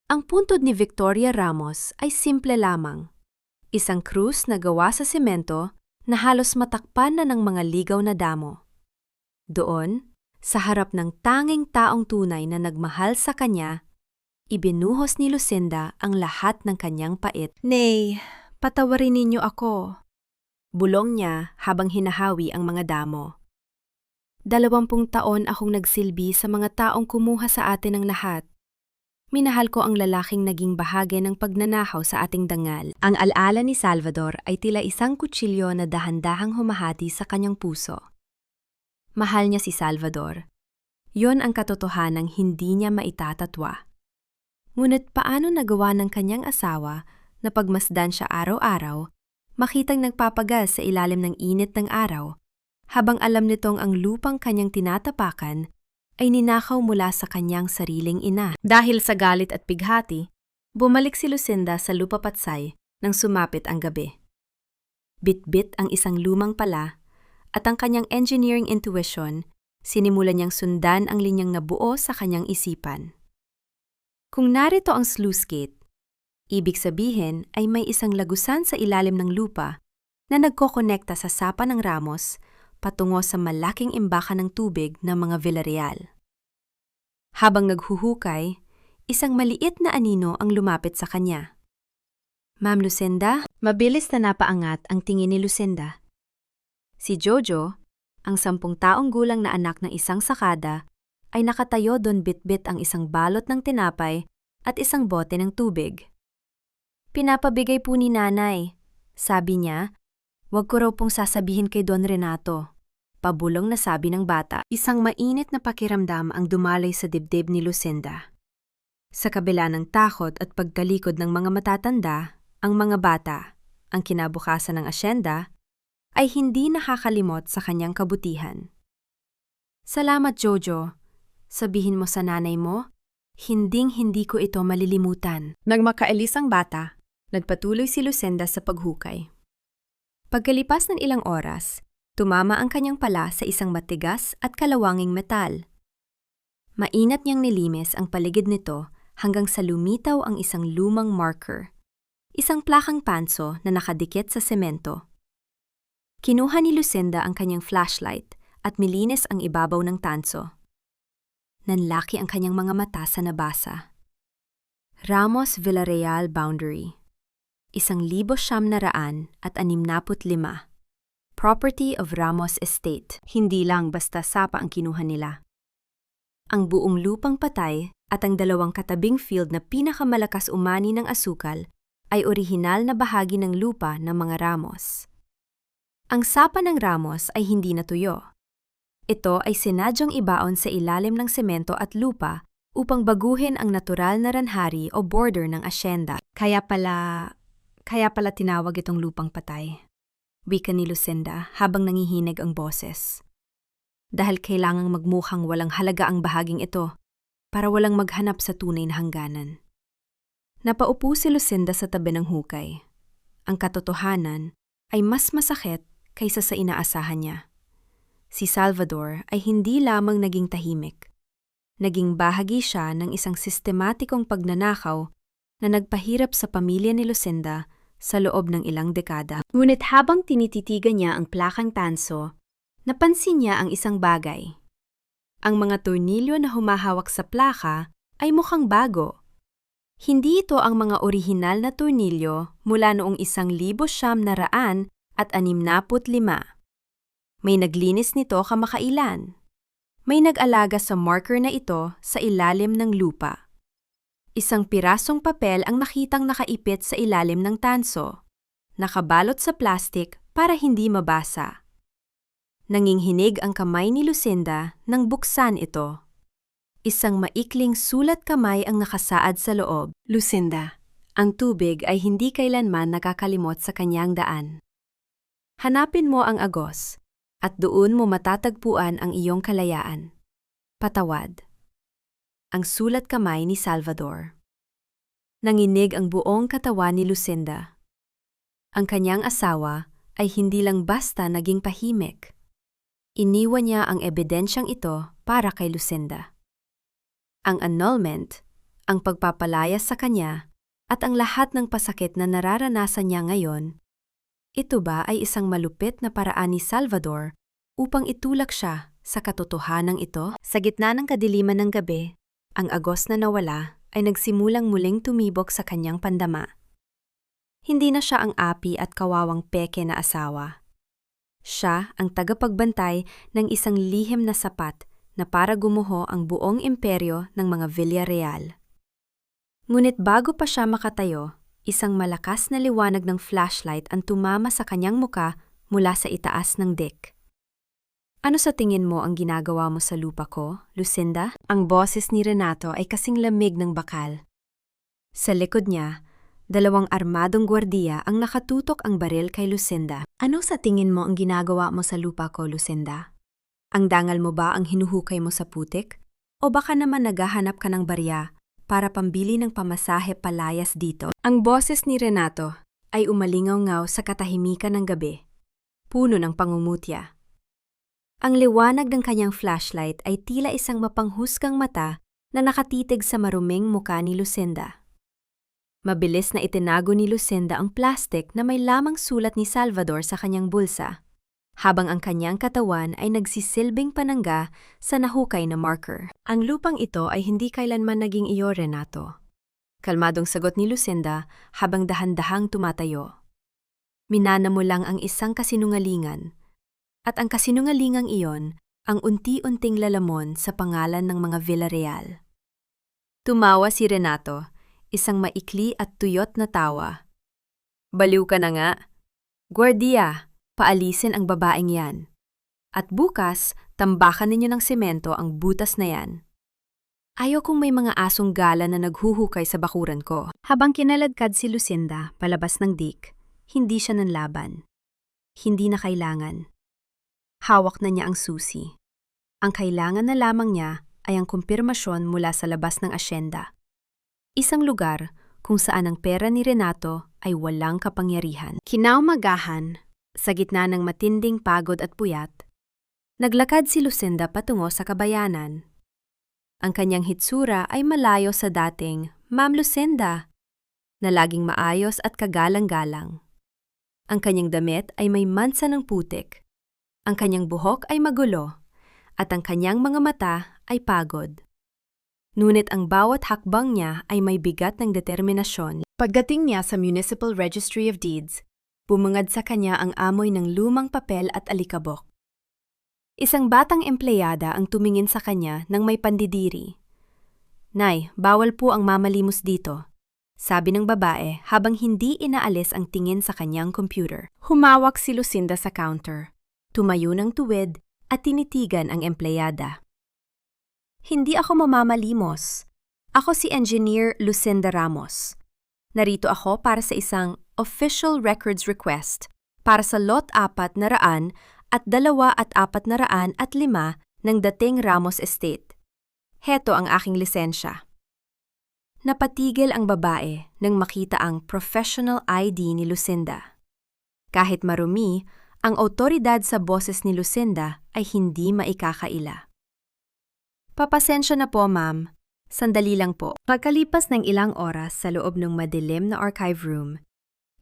Speaker 1: Ang puntod ni Victoria Ramos ay simple lamang, isang krus na gawa sa semento na halos matakpan na ng mga ligaw na damo. Doon, sa harap ng tanging taong tunay na nagmahal sa kanya, ibinuhos ni Lucinda ang lahat ng kanyang pait. "Nay, patawarin ninyo ako," bulong niya habang hinahawi ang mga damo. 20 taon akong nagsilbi sa mga taong kumuha sa atin ng lahat. Minahal ko ang lalaking naging bahagi ng pagnanahaw sa ating dangal. Ang alaala ni Salvador ay tila isang kutsilyo na dahan-dahang humahati sa kanyang puso. Mahal niya si Salvador. Yon ang katotohanang hindi niya maitatatwa. Ngunit paano nagawa ng kanyang asawa na pagmasdan siya araw-araw, makitang nagpapagas sa ilalim ng init ng araw, habang alam nitong ang lupang kanyang tinatapakan ay ninakaw mula sa kanyang sariling ina. Dahil sa galit at pighati, bumalik si Lucinda sa lupapatsay nang sumapit ang gabi. Bit-bit ang isang lumang pala at ang kanyang engineering intuition, sinimulan niyang sundan ang linyang nabuo sa kanyang isipan. Kung narito ang sluice gate, ibig sabihin ay may isang lagusan sa ilalim ng lupa na nagkokonekta sa sapa ng Ramos patungo sa malaking imbakan ng tubig ng mga Villarreal. Habang naghuhukay, isang maliit na anino ang lumapit sa kanya. Ma'am Lucinda? Mabilis na napaangat ang tingin ni Lucinda. Si Jojo, ang 10 taong gulang na anak ng isang sakada, ay nakatayo doon bitbit ang isang balot ng tinapay at isang bote ng tubig. Pinapabigay po ni nanay. Sabi niya, wag ko raw pong sasabihin kay Don Renato. Pabulong na sabi ng bata. Isang mainit na pakiramdam ang dumalay sa dibdib ni Lucinda. Sa kabila ng takot at pagtalikod ng mga matatanda, ang mga bata, ang kinabukasan ng asyenda, ay hindi nakakalimot sa kanyang kabutihan. Salamat, Jojo. Sabihin mo sa nanay mo, hinding-hindi ko ito malilimutan. Nang makaalis ang bata, nagpatuloy si Lucinda sa paghukay. Pagkalipas ng ilang oras, tumama ang kanyang pala sa isang matigas at kalawanging metal. Mainat niyang nilimis ang paligid nito hanggang sa lumitaw ang isang lumang marker, isang plakang panso na nakadikit sa semento. Kinuha ni Lucinda ang kanyang flashlight at milinis ang ibabaw ng tanso. Nanlaki ang kanyang mga mata sa nabasa. Ramos Villarreal Boundary, 1,965. Property of Ramos Estate. Hindi lang basta sapa ang kinuha nila. Ang buong lupang patay at ang 2 katabing field na pinakamalakas umani ng asukal ay orihinal na bahagi ng lupa ng mga Ramos. Ang sapa ng Ramos ay hindi natuyo. Ito ay sinadyang ibaon sa ilalim ng semento at lupa upang baguhin ang natural na ranhari o border ng asyenda. Kaya pala tinawag itong lupang patay. Wika ni Lucinda habang nangihinig ang boses. Dahil kailangang magmukhang walang halaga ang bahaging ito para walang maghanap sa tunay na hangganan. Napaupo si Lucinda sa tabi ng hukay. Ang katotohanan ay mas masakit kaysa sa inaasahan niya. Si Salvador ay hindi lamang naging tahimik. Naging bahagi siya ng isang sistematikong pagnanakaw na nagpahirap sa pamilya ni Lucinda sa loob ng ilang dekada. Ngunit habang tinititigan niya ang plakang tanso, napansin niya ang isang bagay. Ang mga tornilyo na humahawak sa plaka ay mukhang bago. Hindi ito ang mga orihinal na tornilyo mula noong 1965. May naglinis nito kamakailan. May nag-alaga sa marker na ito sa ilalim ng lupa. Isang pirasong papel ang nakitang nakaipit sa ilalim ng tanso, nakabalot sa plastik para hindi mabasa. Nanginghinig ang kamay ni Lucinda nang buksan ito. Isang maikling sulat kamay ang nakasaad sa loob. Lucinda, ang tubig ay hindi kailanman nakakalimot sa kanyang daan. Hanapin mo ang agos, at doon mo matatagpuan ang iyong kalayaan. Patawad. Ang sulat kamay ni Salvador. Nanginig ang buong katawan ni Lucinda. Ang kanyang asawa ay hindi lang basta naging pahimik. Iniwan niya ang ebidensyang ito para kay Lucinda. Ang annulment, ang pagpapalayas sa kanya, at ang lahat ng pasakit na nararanasan niya ngayon, ito ba ay isang malupit na paraan ni Salvador upang itulak siya sa katotohanan ito? Sa gitna ng kadiliman ng gabi, ang agos na nawala ay nagsimulang muling tumibok sa kanyang pandama. Hindi na siya ang api at kawawang peke na asawa. Siya ang tagapagbantay ng isang lihim na sapat na para gumuho ang buong imperyo ng mga Villarreal. Ngunit bago pa siya makatayo, isang malakas na liwanag ng flashlight ang tumama sa kanyang muka mula sa itaas ng deck. Ano sa tingin mo ang ginagawa mo sa lupa ko, Lucinda? Ang boses ni Renato ay kasing lamig ng bakal. Sa likod niya, 2 armadong gwardiya ang nakatutok ang baril kay Lucinda. Ano sa tingin mo ang ginagawa mo sa lupa ko, Lucinda? Ang dangal mo ba ang hinuhukay mo sa putik? O baka naman naghahanap ka ng barya para pambili ng pamasahe palayas dito? Ang boses ni Renato ay umalingaw-ngaw sa katahimikan ng gabi. Puno ng pangungutya. Ang liwanag ng kanyang flashlight ay tila isang mapanghusgang mata na nakatitig sa maruming muka ni Lucinda. Mabilis na itinago ni Lucinda ang plastik na may lamang sulat ni Salvador sa kanyang bulsa, habang ang kanyang katawan ay nagsisilbing panangga sa nahukay na marker. Ang lupang ito ay hindi kailanman naging iyo, Renato. Kalmadong sagot ni Lucinda habang dahan-dahang tumatayo. Minana mo lang ang isang kasinungalingan. At ang kasinungalingang iyon ang unti-unting lalamon sa pangalan ng mga Villarreal. Tumawa si Renato, isang maikli at tuyot na tawa. Baliw ka na nga. Guardia, paalisin ang babaeng yan. At bukas, tambakan ninyo ng semento ang butas na yan. Ayaw kong may mga asong gala na naghuhukay sa bakuran ko. Habang kinaladkad si Lucinda palabas ng dik, hindi siya nanlaban. Hindi na kailangan. Hawak na niya ang susi. Ang kailangan na lamang niya ay ang kumpirmasyon mula sa labas ng asyenda. Isang lugar kung saan ang pera ni Renato ay walang kapangyarihan. Kinaumagahan, sa gitna ng matinding pagod at puyat, naglakad si Lucinda patungo sa kabayanan. Ang kanyang hitsura ay malayo sa dating Ma'am Lucinda, na laging maayos at kagalang-galang. Ang kanyang damit ay may mansa ng putik. Ang kanyang buhok ay magulo, at ang kanyang mga mata ay pagod. Ngunit ang bawat hakbang niya ay may bigat ng determinasyon. Pagdating niya sa Municipal Registry of Deeds, bumungad sa kanya ang amoy ng lumang papel at alikabok. Isang batang empleyada ang tumingin sa kanya nang may pandidiri. "Nay, bawal po ang mamalimos dito," sabi ng babae habang hindi inaalis ang tingin sa kanyang computer. Humawak si Lucinda sa counter, tumayo ng tuwid at tinitigan ang empleyada. "Hindi ako mamamalimos. Ako si Engineer Lucinda Ramos. Narito ako para sa isang official records request para sa Lot 400 at 2405 ng dating Ramos Estate. Heto ang aking lisensya." Napatigil ang babae nang makita ang professional ID ni Lucinda. Kahit marumi, ang awtoridad sa boses ni Lucinda ay hindi maikakaila. "Papasensya na po, ma'am. Sandali lang po." Pagkalipas ng ilang oras sa loob ng madilim na archive room,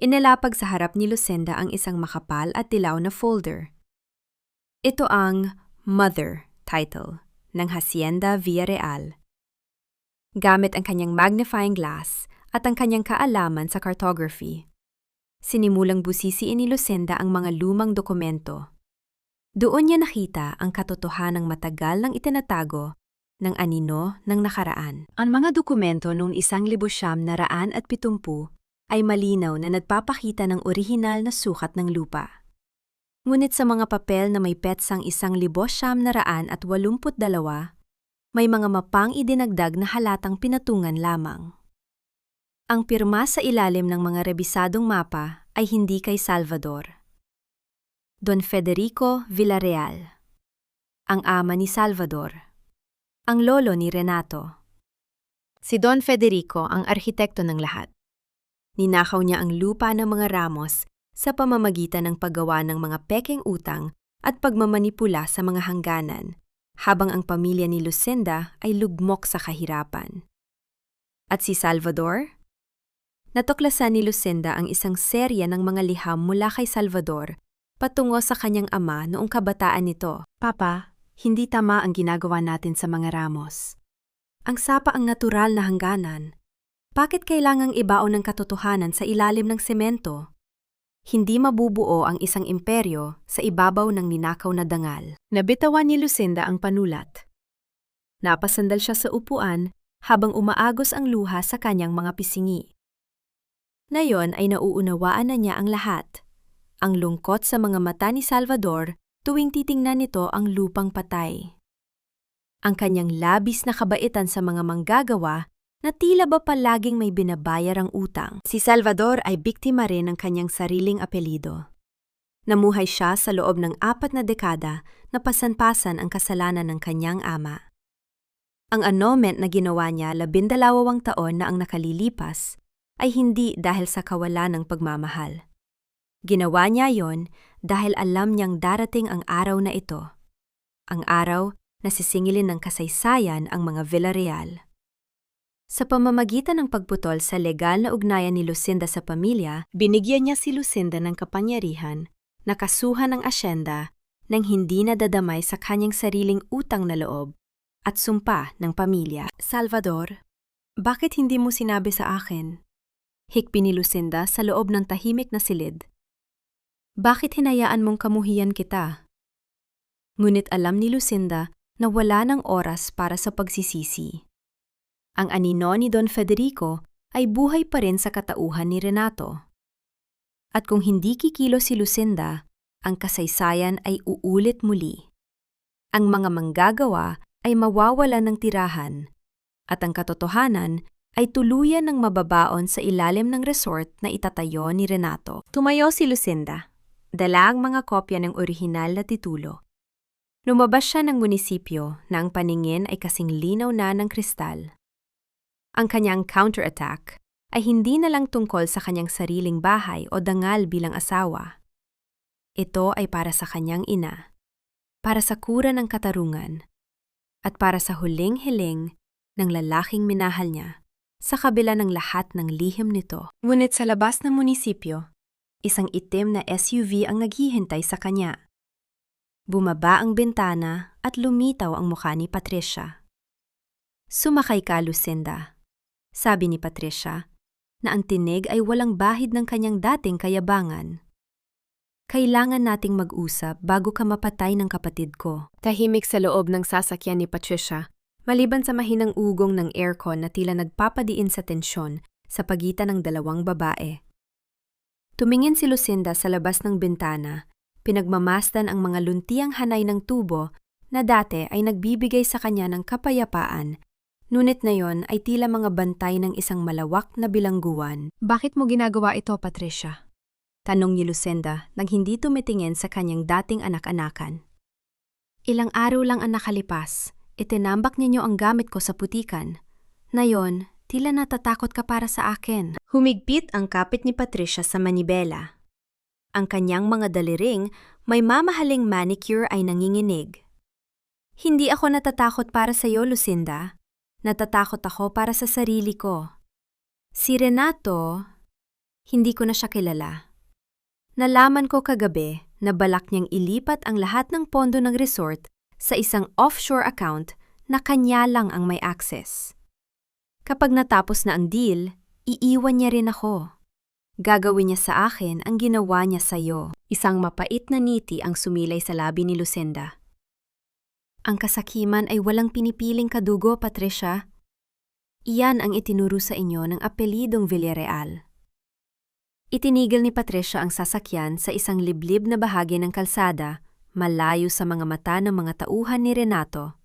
Speaker 1: inilapag sa harap ni Lucinda ang isang makapal at dilaw na folder. Ito ang Mother title ng Hacienda Villarreal. Gamit ang kanyang magnifying glass at ang kanyang kaalaman sa cartography, sinimulang busisiin ni Lucinda ang mga lumang dokumento. Doon niya nakita ang katotohanang matagal nang itinatago ng anino ng nakaraan. Ang mga dokumento noong 1970 ay malinaw na nagpapakita ng orihinal na sukat ng lupa. Ngunit sa mga papel na may petsang 1982, may mga mapang idinagdag na halatang pinatungan lamang. Ang pirma sa ilalim ng mga rebisadong mapa ay hindi kay Salvador. Don Federico Villarreal, ang ama ni Salvador, ang lolo ni Renato. Si Don Federico ang arkitekto ng lahat. Ninakaw niya ang lupa ng mga Ramos sa pamamagitan ng paggawa ng mga pekeng utang at pagmamanipula sa mga hangganan, habang ang pamilya ni Lucinda ay lugmok sa kahirapan. At si Salvador? Natuklasan ni Lucinda ang isang serya ng mga liham mula kay Salvador patungo sa kanyang ama noong kabataan nito. "Papa, hindi tama ang ginagawa natin sa mga Ramos. Ang sapa ang natural na hangganan. Bakit kailangang ibaon ng katotohanan sa ilalim ng semento? Hindi mabubuo ang isang imperyo sa ibabaw ng ninakaw na dangal." Nabitawan ni Lucinda ang panulat. Napasandal siya sa upuan habang umaagos ang luha sa kanyang mga pisingi. Ngayon ay nauunawaan na niya ang lahat. Ang lungkot sa mga mata ni Salvador tuwing titingnan nito ang lupang patay. Ang kanyang labis na kabaitan sa mga manggagawa na tila ba palaging may binabayar ang utang. Si Salvador ay biktima rin ng kanyang sariling apelido. Namuhay siya sa loob ng 4 na dekada na pasan-pasan ang kasalanan ng kanyang ama. Ang annulment na ginawa niya 12 taon na ang nakalilipas ay hindi dahil sa kawalan ng pagmamahal. Ginawa niya yon dahil alam niyang darating ang araw na ito. Ang araw na sisingilin ng kasaysayan ang mga Villarreal. Sa pamamagitan ng pagputol sa legal na ugnayan ni Lucinda sa pamilya, binigyan niya si Lucinda ng kapangyarihan na kasuhan ng asyenda nang hindi nadadamay sa kanyang sariling utang na loob at sumpa ng pamilya. "Salvador, Bakit hindi mo sinabi sa akin? Hikbi ni Lucinda sa loob ng tahimik na silid. Bakit hinayaan mong kamuhian kita? Ngunit alam ni Lucinda na wala ng oras para sa pagsisisi. Ang anino ni Don Federico ay buhay pa rin sa katauhan ni Renato. At kung hindi kikilo si Lucinda, ang kasaysayan ay uulit muli. Ang mga manggagawa ay mawawalan ng tirahan, at ang katotohanan ay tuluyan ng mababaon sa ilalim ng resort na itatayo ni Renato. Tumayo si Lucinda, dala ang mga kopya ng orihinal na titulo. Lumabas siya ng munisipyo na ang paningin ay kasing linaw na ng kristal. Ang kanyang counterattack ay hindi na lang tungkol sa kanyang sariling bahay o dangal bilang asawa. Ito ay para sa kanyang ina, para sa kura ng katarungan, at para sa huling hiling ng lalaking minahal niya sa kabila ng lahat ng lihim nito. Ngunit sa labas ng munisipyo, isang itim na SUV ang naghihintay sa kanya. Bumaba ang bintana at lumitaw ang mukha ni Patricia. Sumakay ka, Lucinda, sabi ni Patricia, na ang tinig ay walang bahid ng kanyang dating kayabangan. Kailangan nating mag-usap bago ka mapatay ng kapatid ko. Tahimik sa loob ng sasakyan ni Patricia, maliban sa mahinang ugong ng aircon na tila nagpapadiin sa tensyon sa pagitan ng dalawang babae. Tumingin si Lucinda sa labas ng bintana, pinagmamasdan ang mga luntiang hanay ng tubo na dati ay nagbibigay sa kanya ng kapayapaan, ngunit na yon ay tila mga bantay ng isang malawak na bilangguan. Bakit mo ginagawa ito, Patricia? Tanong ni Lucinda nang hindi tumitingin sa kanyang dating anak-anakan. Ilang araw lang ang nakalipas, itinambak ninyo ang gamit ko sa putikan. Nayon, tila natatakot ka para sa akin. Humigpit ang kapit ni Patricia sa manibela. Ang kanyang mga daliring, may mamahaling manicure ay nanginginig. Hindi ako natatakot para sa iyo, Lucinda. Natatakot ako para sa sarili ko. Si Renato, hindi ko na siya kilala. Nalaman ko kagabi na balak niyang ilipat ang lahat ng pondo ng resort sa isang offshore account na kanya lang ang may access. Kapag natapos na ang deal, iiwan niya rin ako. Gagawin niya sa akin ang ginawa niya sa iyo. Isang mapait na ngiti ang sumilay sa labi ni Lucinda. Ang kasakiman ay walang pinipiling kadugo, Patricia. Iyan ang itinuro sa inyo ng apelidong Villarreal. Itinigil ni Patricia ang sasakyan sa isang liblib na bahagi ng kalsada, malayo sa mga mata ng mga tauhan ni Renato.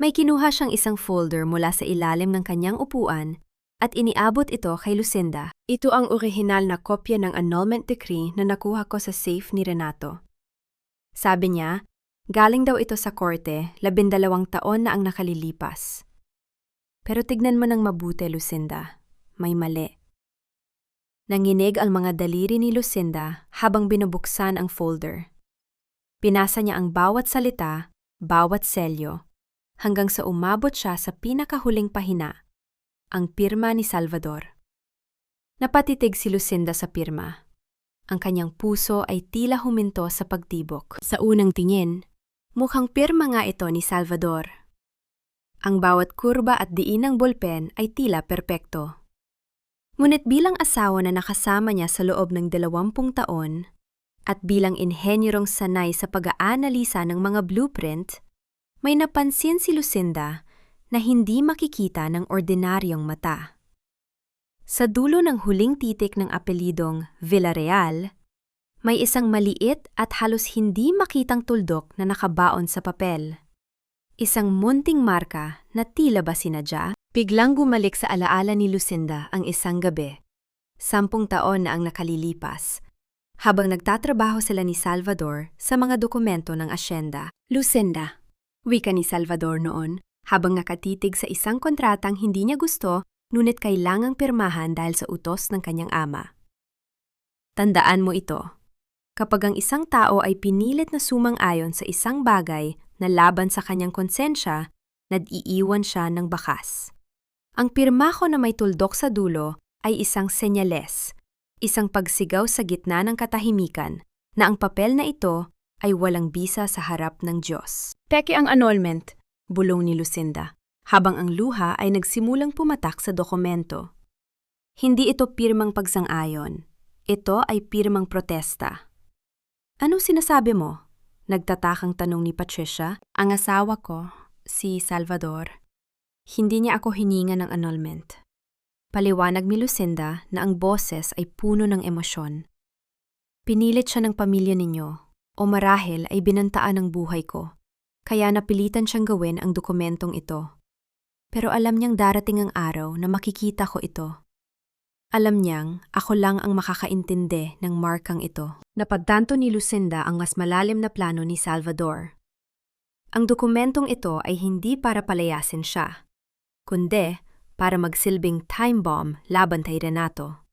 Speaker 1: May kinuha siyang isang folder mula sa ilalim ng kanyang upuan at iniabot ito kay Lucinda. Ito ang orihinal na kopya ng annulment decree na nakuha ko sa safe ni Renato. Sabi niya, galing daw ito sa korte, 12 taon na ang nakalilipas. Pero tignan mo ng mabuti, Lucinda. May mali. Nanginig ang mga daliri ni Lucinda habang binubuksan ang folder. Pinasa niya ang bawat salita, bawat selyo, hanggang sa umabot siya sa pinakahuling pahina, ang pirma ni Salvador. Napatitig si Lucinda sa pirma. Ang kanyang puso ay tila huminto sa pagtibok. Sa unang tingin, mukhang pirma nga ito ni Salvador. Ang bawat kurba at diin ng bolpen ay tila perpekto. Ngunit bilang asawa na nakasama niya sa loob ng 20 taon at bilang inhenyerong sanay sa pag-aanalisa ng mga blueprint, may napansin si Lucinda na hindi makikita ng ordinaryong mata. Sa dulo ng huling titik ng apelidong Villarreal, may isang maliit at halos hindi makitang tuldok na nakabaon sa papel. Isang munting marka na tila ba sinadya. Biglang gumalik sa alaala ni Lucinda ang isang gabi. 10 taon na ang nakalilipas, habang nagtatrabaho sila ni Salvador sa mga dokumento ng asyenda. Lucinda, wika ni Salvador noon, habang nakatitig sa isang kontratang hindi niya gusto, ngunit kailangang pirmahan dahil sa utos ng kanyang ama. Tandaan mo ito. Kapag ang isang tao ay pinilit na sumang-ayon sa isang bagay na laban sa kanyang konsensya, nag-iiwan siya ng bakas. Ang pirma ko na may tuldok sa dulo ay isang senyales, isang pagsigaw sa gitna ng katahimikan na ang papel na ito ay walang bisa sa harap ng Diyos. Peke ang annulment, bulong ni Lucinda, habang ang luha ay nagsimulang pumatak sa dokumento. Hindi ito pirmang pagsang-ayon. Ito ay pirmang protesta. Anong sinasabi mo? Nagtatakang tanong ni Patricia. Ang asawa ko, si Salvador, hindi niya ako hininga ng annulment. Paliwanag ni Lucinda na ang boses ay puno ng emosyon. Pinilit siya ng pamilya ninyo, o marahil ay binantaan ng buhay ko, kaya napilitan siyang gawin ang dokumentong ito. Pero alam niyang darating ang araw na makikita ko ito. Alam niyang ako lang ang makakaintindi ng markang ito. Napagtanto ni Lucinda ang mas malalim na plano ni Salvador. Ang dokumentong ito ay hindi para palayasin siya, kundi para magsilbing time bomb laban kay Renato.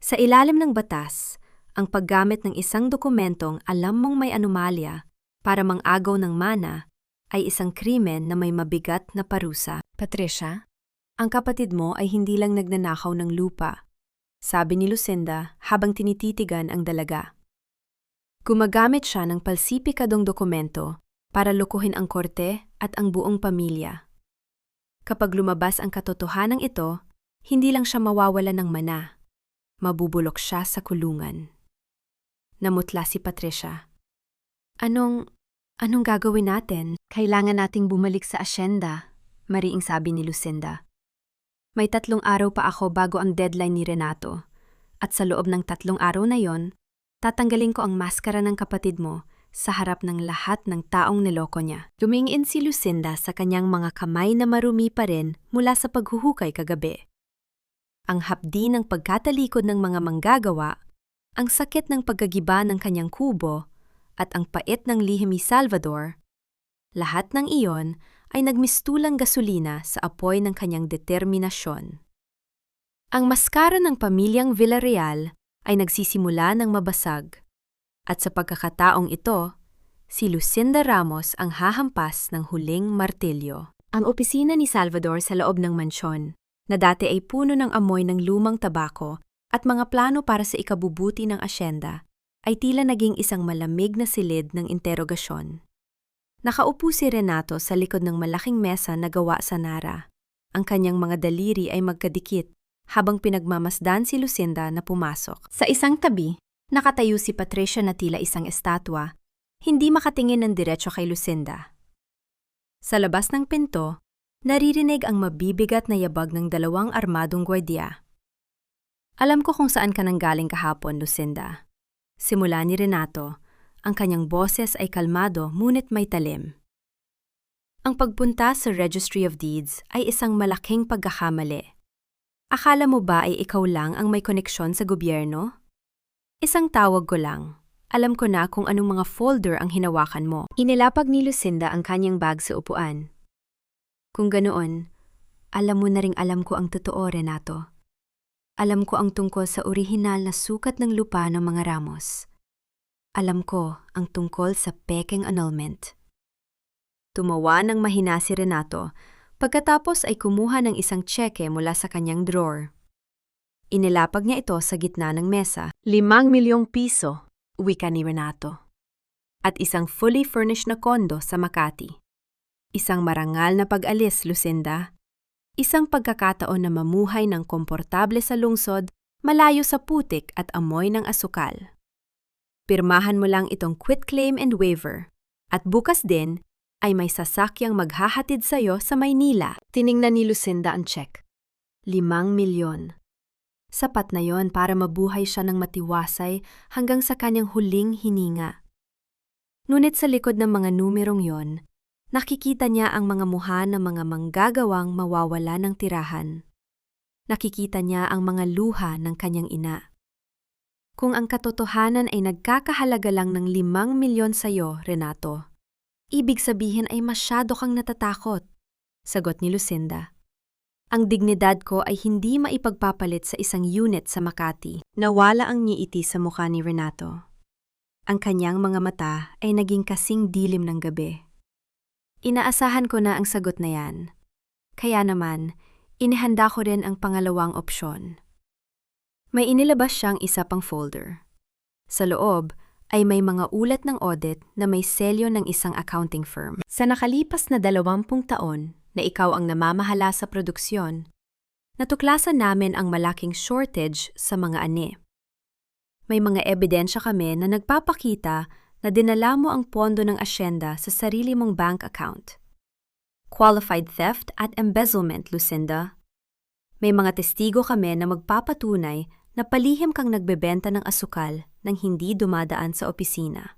Speaker 1: Sa ilalim ng batas, ang paggamit ng isang dokumentong alam mong may anomalya para mang-agaw ng mana ay isang krimen na may mabigat na parusa. Patricia, ang kapatid mo ay hindi lang nagnanakaw ng lupa, sabi ni Lucinda habang tinititigan ang dalaga. Gumagamit siya ng palsipikadong dokumento para lukuhin ang korte at ang buong pamilya. Kapag lumabas ang katotohanan ito, hindi lang siya mawawala ng mana. Mabubulok siya sa kulungan. Namutla si Patricia. Anong gagawin natin? Kailangan nating bumalik sa asyenda, mariing sabi ni Lucinda. May 3 araw pa ako bago ang deadline ni Renato. At sa loob ng 3 araw na yon, tatanggalin ko ang maskara ng kapatid mo sa harap ng lahat ng taong niloko niya. Tumingin si Lucinda sa kanyang mga kamay na marumi pa rin mula sa paghuhukay kagabi. Ang hapdi ng pagkatalikod ng mga manggagawa, ang sakit ng paggagiba ng kanyang kubo, at ang pait ng lihim ni Salvador, lahat ng iyon ay nagmistulang gasolina sa apoy ng kanyang determinasyon. Ang maskara ng pamilyang Villarreal ay nagsisimula ng mabasag, at sa pagkakataong ito, si Lucinda Ramos ang hahampas ng huling martilyo. Ang opisina ni Salvador sa loob ng mansyon, na dati ay puno ng amoy ng lumang tabako at mga plano para sa ikabubuti ng asyenda, ay tila naging isang malamig na silid ng interogasyon. Nakaupo si Renato sa likod ng malaking mesa na gawa sa nara. Ang kanyang mga daliri ay magkadikit habang pinagmamasdan si Lucinda na pumasok. Sa isang tabi, nakatayo si Patricia na tila isang estatwa, hindi makatingin ng diretso kay Lucinda. Sa labas ng pinto, naririnig ang mabibigat na yabag ng 2 armadong gwardiya. Alam ko kung saan ka nanggaling kahapon, Lucinda. Simula ni Renato. Ang kanyang boses ay kalmado ngunit may talim. Ang pagpunta sa Registry of Deeds ay isang malaking pagkakamali. Akala mo ba ay ikaw lang ang may koneksyon sa gobyerno? Isang tawag ko lang. Alam ko na kung anong mga folder ang hinawakan mo. Inilapag ni Lucinda ang kanyang bag sa upuan. Kung ganoon, alam mo na ring alam ko ang totoo, Renato. Alam ko ang tungkol sa orihinal na sukat ng lupa ng mga Ramos. Alam ko ang tungkol sa pekeng annulment. Tumawa ng mahina si Renato, pagkatapos ay kumuha ng isang tseke mula sa kanyang drawer. Inilapag niya ito sa gitna ng mesa. 5 milyong piso, wika ni Renato. At isang fully furnished na kondo sa Makati. Isang marangal na pag-alis, Lucinda. Isang pagkakataon na mamuhay ng komportable sa lungsod, malayo sa putik at amoy ng asukal. Pirmahan mo lang itong quitclaim and waiver, at bukas din ay may sasakyang maghahatid sa'yo sa Maynila. Tiningnan ni Lucinda ang check. 5 milyon. Sapat na yon para mabuhay siya ng matiwasay hanggang sa kanyang huling hininga. Ngunit sa likod ng mga numerong yon, nakikita niya ang mga mukha ng mga manggagawang mawawala ng tirahan. Nakikita niya ang mga luha ng kanyang ina. Kung ang katotohanan ay nagkakahalaga lang ng 5 milyon sa'yo, Renato, ibig sabihin ay masyado kang natatakot, sagot ni Lucinda. Ang dignidad ko ay hindi maipagpapalit sa isang unit sa Makati. Nawala ang ngiti sa mukha ni Renato. Ang kanyang mga mata ay naging kasing dilim ng gabi. Inaasahan ko na ang sagot na yan. Kaya naman, inihanda ko rin ang pangalawang opsyon. May inilabas siyang isa pang folder. Sa loob ay may mga ulat ng audit na may selyo ng isang accounting firm. Sa nakalipas na 20 taon, na ikaw ang namamahala sa produksyon, natuklasan namin ang malaking shortage sa mga ani. May mga ebidensya kami na nagpapakita na dinala mo ang pondo ng asyenda sa sarili mong bank account. Qualified theft at embezzlement, Lucinda. May mga testigo kami na magpapatunay na palihim kang nagbebenta ng asukal nang hindi dumadaan sa opisina.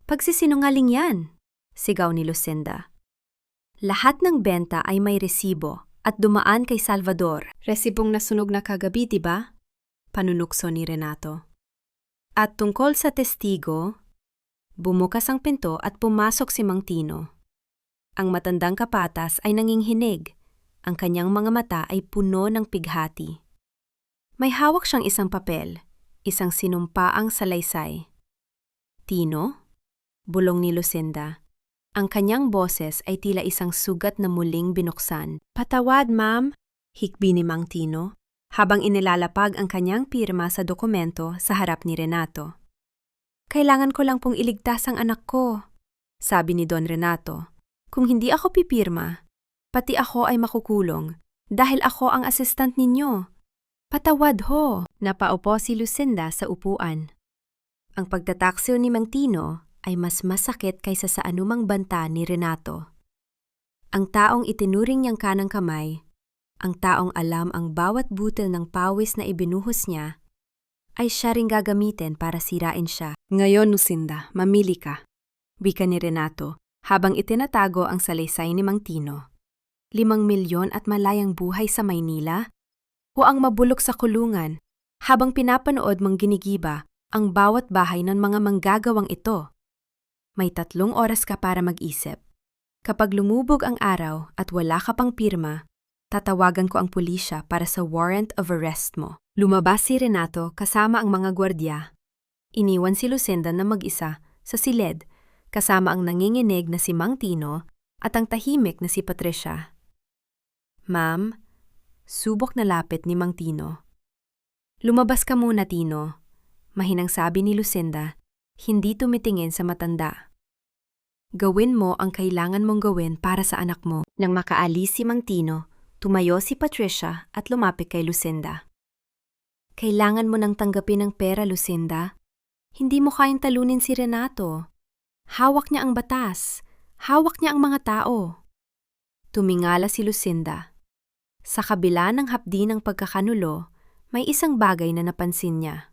Speaker 1: Pagsisinungaling yan, sigaw ni Lucinda. Lahat ng benta ay may resibo at dumaan kay Salvador. Resibong nasunog na kagabi, diba? Panunukso ni Renato. At tungkol sa testigo, bumukas ang pinto at pumasok si Mang Tino. Ang matandang kapatas ay nanginghinig. Ang kanyang mga mata ay puno ng pighati. May hawak siyang isang papel, isang sinumpaang salaysay. Tino? Bulong ni Lucinda. Ang kanyang boses ay tila isang sugat na muling binuksan. Patawad, ma'am, hikbi ni Mang Tino, habang inilalapag ang kanyang pirma sa dokumento sa harap ni Renato. Kailangan ko lang pong iligtas ang anak ko, sabi ni Don Renato. Kung hindi ako pipirma, pati ako ay makukulong dahil ako ang assistant ninyo. Patawad ho, napaupo si Lucinda sa upuan. Ang pagtataksiw ni Mang Tino ay mas masakit kaysa sa anumang banta ni Renato. Ang taong itinuring niyang kanang kamay, ang taong alam ang bawat butil ng pawis na ibinuhos niya, ay siya ring gagamitin para sirain siya. Ngayon, Lucinda, mamili ka, wika ni Renato habang itinatago ang salaysay ni Mang Tino. 5 milyon at malayang buhay sa Maynila? O ang mabulok sa kulungan habang pinapanood mong ginigiba ang bawat bahay ng mga manggagawang ito? May 3 oras ka para mag-isip. Kapag lumubog ang araw at wala ka pang pirma, tatawagan ko ang pulisya para sa warrant of arrest mo. Lumabas si Renato kasama ang mga gwardya. Iniwan si Lucinda na mag-isa sa silid kasama ang nanginginig na si Mang Tino at ang tahimik na si Patricia. Ma'am, subok na lapit ni Mang Tino. Lumabas ka muna, Tino. Mahinang sabi ni Lucinda, hindi tumitingin sa matanda. Gawin mo ang kailangan mong gawin para sa anak mo. Nang makaalis si Mang Tino, tumayo si Patricia at lumapit kay Lucinda. Kailangan mo nang tanggapin ang pera, Lucinda. Hindi mo kayang talunin si Renato. Hawak niya ang batas. Hawak niya ang mga tao. Tumingala si Lucinda. Sa kabila ng hapdi ng pagkakanulo, may isang bagay na napansin niya.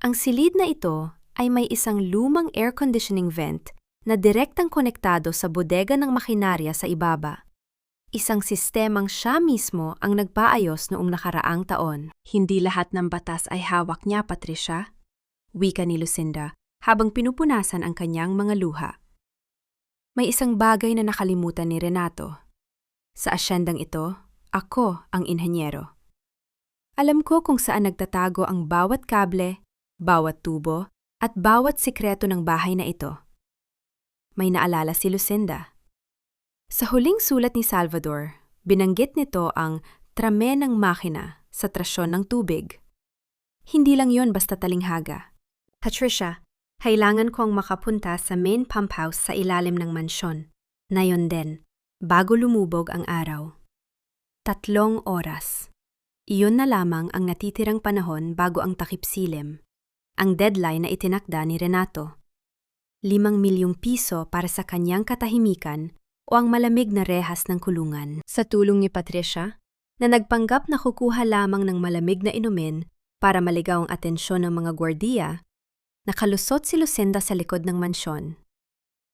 Speaker 1: Ang silid na ito ay may isang lumang air conditioning vent na direktang konektado sa bodega ng makinarya sa ibaba. Isang sistemang siya mismo ang nagpaayos noong nakaraang taon. Hindi lahat ng batas ay hawak niya, Patricia, wika ni Lucinda habang pinupunasan ang kanyang mga luha. May isang bagay na nakalimutan ni Renato. Sa asyendang ito, ako ang inhenyero. Alam ko kung saan nagtatago ang bawat kable, bawat tubo, at bawat sikreto ng bahay na ito. May naalala si Lucinda. Sa huling sulat ni Salvador, binanggit nito ang trame ng makina sa trasyon ng tubig. Hindi lang yon basta talinghaga. Patricia, kailangan kong makapunta sa main pump house sa ilalim ng mansyon. Na yon din, bago lumubog ang araw. 3 oras. Iyon na lamang ang natitirang panahon bago ang takip silim. Ang deadline na itinakda ni Renato. 5 milyong piso para sa kanyang katahimikan o ang malamig na rehas ng kulungan. Sa tulong ni Patricia, na nagpanggap na kukuha lamang ng malamig na inumin para maligaw ang atensyon ng mga gwardiya, nakalusot si Lucinda sa likod ng mansyon.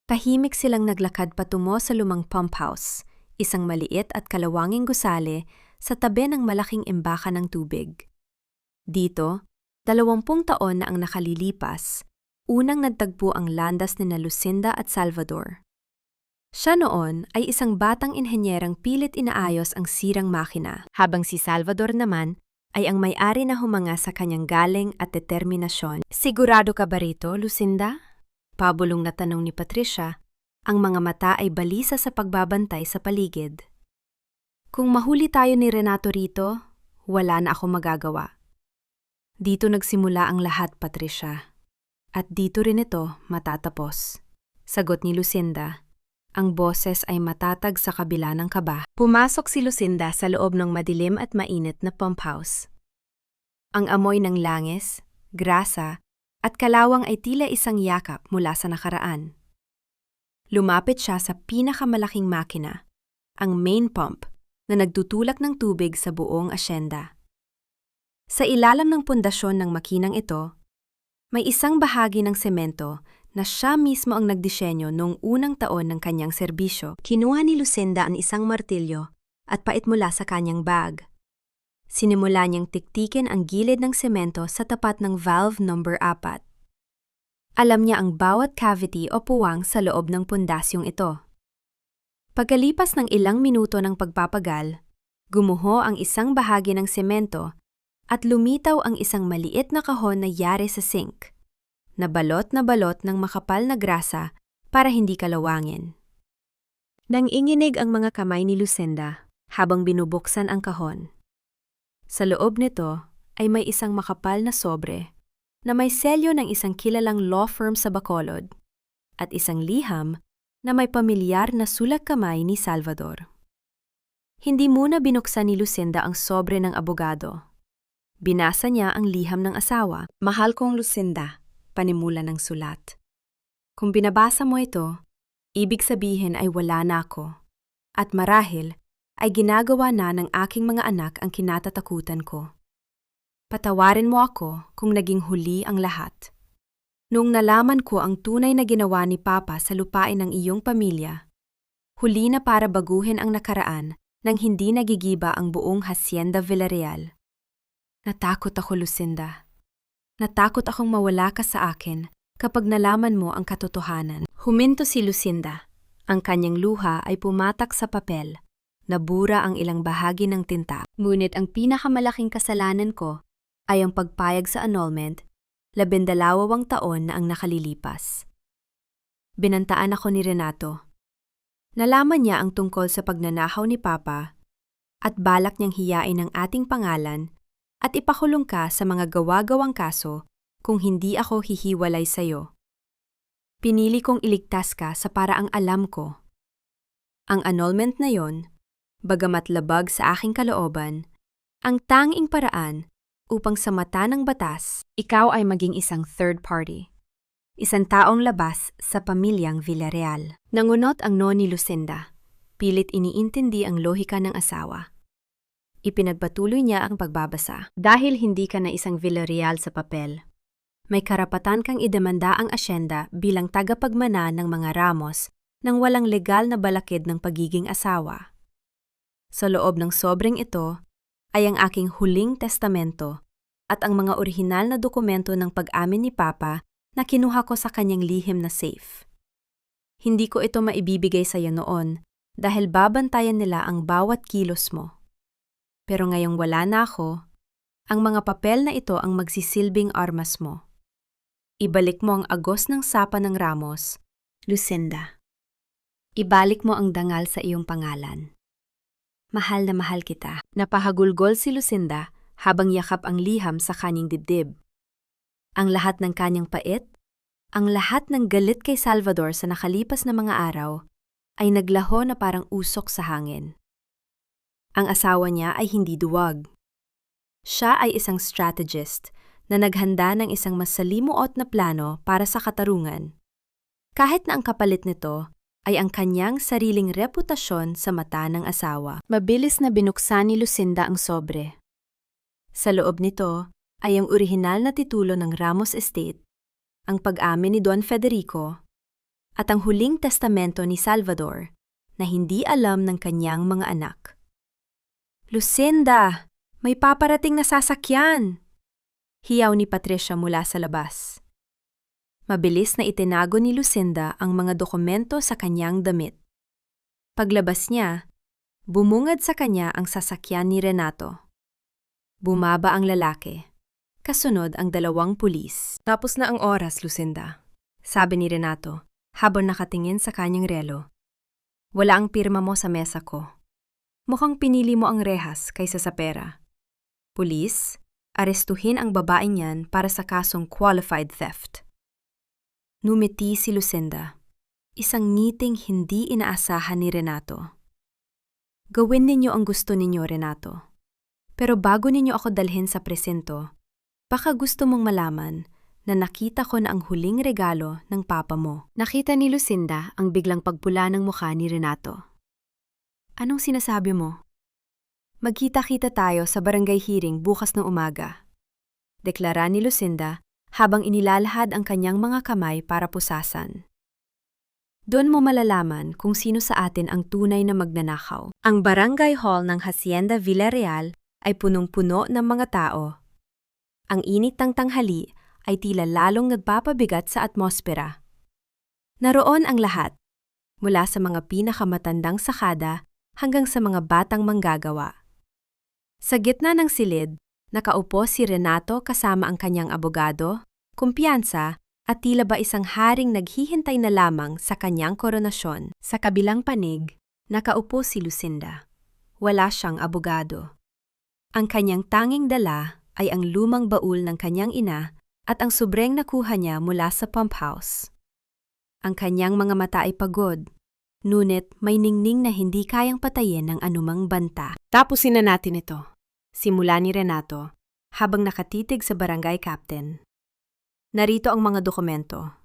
Speaker 1: Tahimik silang naglakad patungo sa lumang pump house, isang maliit at kalawanging gusali sa tabi ng malaking imbakan ng tubig. Dito, 20 taon na ang nakalilipas, unang nagtagpo ang landas ni Lucinda at Salvador. Siya noon ay isang batang inhenyerang pilit inaayos ang sirang makina, habang si Salvador naman ay ang may-ari na humanga sa kanyang galing at determinasyon. Sigurado ka ba rito, Lucinda? Pabulong na tanong ni Patricia, ang mga mata ay balisa sa pagbabantay sa paligid. Kung mahuli tayo ni Renato rito, wala na ako magagawa. Dito nagsimula ang lahat, Patricia. At dito rin ito matatapos. Sagot ni Lucinda. Ang boses ay matatag sa kabila ng kaba. Pumasok si Lucinda sa loob ng madilim at mainit na pump house. Ang amoy ng langis, grasa, at kalawang ay tila isang yakap mula sa nakaraan. Lumapit siya sa pinakamalaking makina, ang main pump, na nagtutulak ng tubig sa buong asyenda. Sa ilalim ng pundasyon ng makinang ito, may isang bahagi ng semento na siya mismo ang nagdisenyo noong unang taon ng kanyang serbisyo. Kinuha ni Lucinda ang isang martilyo at pait mula sa kanyang bag. Sinimula niyang tiktikin ang gilid ng semento sa tapat ng valve number 4. Alam niya ang bawat cavity o puwang sa loob ng pundasyong ito. Pagkalipas ng ilang minuto ng pagpapagal, gumuho ang isang bahagi ng semento at lumitaw ang isang maliit na kahon na yari sa sink, na balot ng makapal na grasa para hindi kalawangin. Nanginginig ang mga kamay ni Lucinda habang binubuksan ang kahon. Sa loob nito ay may isang makapal na sobre na may selyo ng isang kilalang law firm sa Bacolod at isang liham na may pamilyar na sulat kamay ni Salvador. Hindi muna binuksan ni Lucinda ang sobre ng abogado. Binasa niya ang liham ng asawa. Mahal kong Lucinda, panimula ng sulat. Kung binabasa mo ito, ibig sabihin ay wala na ako. At marahil ay ginagawa na ng aking mga anak ang kinatatakutan ko. Patawarin mo ako kung naging huli ang lahat. Noong nalaman ko ang tunay na ginawa ni Papa sa lupain ng iyong pamilya, huli na para baguhin ang nakaraan nang hindi nagigiba ang buong Hacienda Villarreal. Natakot ako, Lucinda. Natakot akong mawala ka sa akin kapag nalaman mo ang katotohanan. Huminto si Lucinda. Ang kanyang luha ay pumatak sa papel. Nabura ang ilang bahagi ng tinta. Ngunit ang pinakamalaking kasalanan ko ay ang pagpayag sa annulment, 12 taon na ang nakalilipas. Binantaan ako ni Renato. Nalaman niya ang tungkol sa pagnanakaw ni Papa at balak niyang hiyain ang ating pangalan at ipakulong ka sa mga gawa-gawang kaso kung hindi ako hihiwalay sa iyo. Pinili kong iligtas ka sa paraang alam ko. Ang annulment na yon, bagamat labag sa aking kalooban, ang tanging paraan upang sa mata ng batas, ikaw ay maging isang third party. Isang taong labas sa pamilyang Villarreal. Nangunot ang no ni Lucinda. Pilit iniintindi ang lohika ng asawa. Ipinagpatuloy niya ang pagbabasa. Dahil hindi ka na isang Villarreal sa papel, may karapatan kang idemanda ang asyenda bilang tagapagmana ng mga Ramos nang walang legal na balakid ng pagiging asawa. Sa loob ng sobreng ito ay ang aking huling testamento at ang mga orihinal na dokumento ng pag-amin ni Papa na kinuha ko sa kanyang lihim na safe. Hindi ko ito maibibigay sa iyo noon dahil babantayan nila ang bawat kilos mo. Pero ngayong wala na ako, ang mga papel na ito ang magsisilbing armas mo. Ibalik mo ang agos ng sapa ng Ramos, Lucinda. Ibalik mo ang dangal sa iyong pangalan. Mahal na mahal kita. Napahagulgol si Lucinda habang yakap ang liham sa kanyang dibdib. Ang lahat ng kanyang pait, ang lahat ng galit kay Salvador sa nakalipas na mga araw, ay naglaho na parang usok sa hangin. Ang asawa niya ay hindi duwag. Siya ay isang strategist na naghanda ng isang masalimuot na plano para sa katarungan. Kahit na ang kapalit nito ay ang kanyang sariling reputasyon sa mata ng asawa. Mabilis na binuksan ni Lucinda ang sobre. Sa loob nito ay ang orihinal na titulo ng Ramos Estate, ang pag-amin ni Don Federico, at ang huling testamento ni Salvador na hindi alam ng kanyang mga anak. Lucinda, may paparating na sasakyan! Hiyaw ni Patricia mula sa labas. Mabilis na itinago ni Lucinda ang mga dokumento sa kanyang damit. Paglabas niya, bumungad sa kanya ang sasakyan ni Renato. Bumaba ang lalaki. Kasunod ang 2 pulis. Tapos na ang oras, Lucinda, sabi ni Renato habang nakatingin sa kanyang relo. Wala ang pirma mo sa mesa ko. Mukhang pinili mo ang rehas kaysa sa pera. Pulis, arestuhin ang babaeng yan para sa kasong qualified theft. Numiti si Lucinda. Isang ngiting hindi inaasahan ni Renato. Gawin ninyo ang gusto ninyo, Renato. Pero bago ninyo ako dalhin sa presento, baka gusto mong malaman na nakita ko na ang huling regalo ng papa mo. Nakita ni Lucinda ang biglang pagpula ng mukha ni Renato. Anong sinasabi mo? Magkita-kita tayo sa barangay hearing bukas ng umaga. Deklara ni Lucinda habang inilalahad ang kanyang mga kamay para pusasan. Doon mo malalaman kung sino sa atin ang tunay na magnanakaw. Ang barangay hall ng Hacienda Villarreal ay punong-puno ng mga tao. Ang init ng tanghali ay tila lalong nagpapabigat sa atmosfera. Naroon ang lahat, mula sa mga pinakamatandang sakada hanggang sa mga batang manggagawa. Sa gitna ng silid, nakaupo si Renato kasama ang kanyang abogado, kumpiyansa, at tila ba isang haring naghihintay na lamang sa kanyang koronasyon. Sa kabilang panig, nakaupo si Lucinda. Wala siyang abogado. Ang kanyang tanging dala ay ang lumang baul ng kanyang ina at ang sobreng nakuha niya mula sa pump house. Ang kanyang mga mata ay pagod, ngunit may ningning na hindi kayang patayin ng anumang banta. Tapusin na natin ito, simula ni Renato, habang nakatitig sa barangay captain. Narito ang mga dokumento.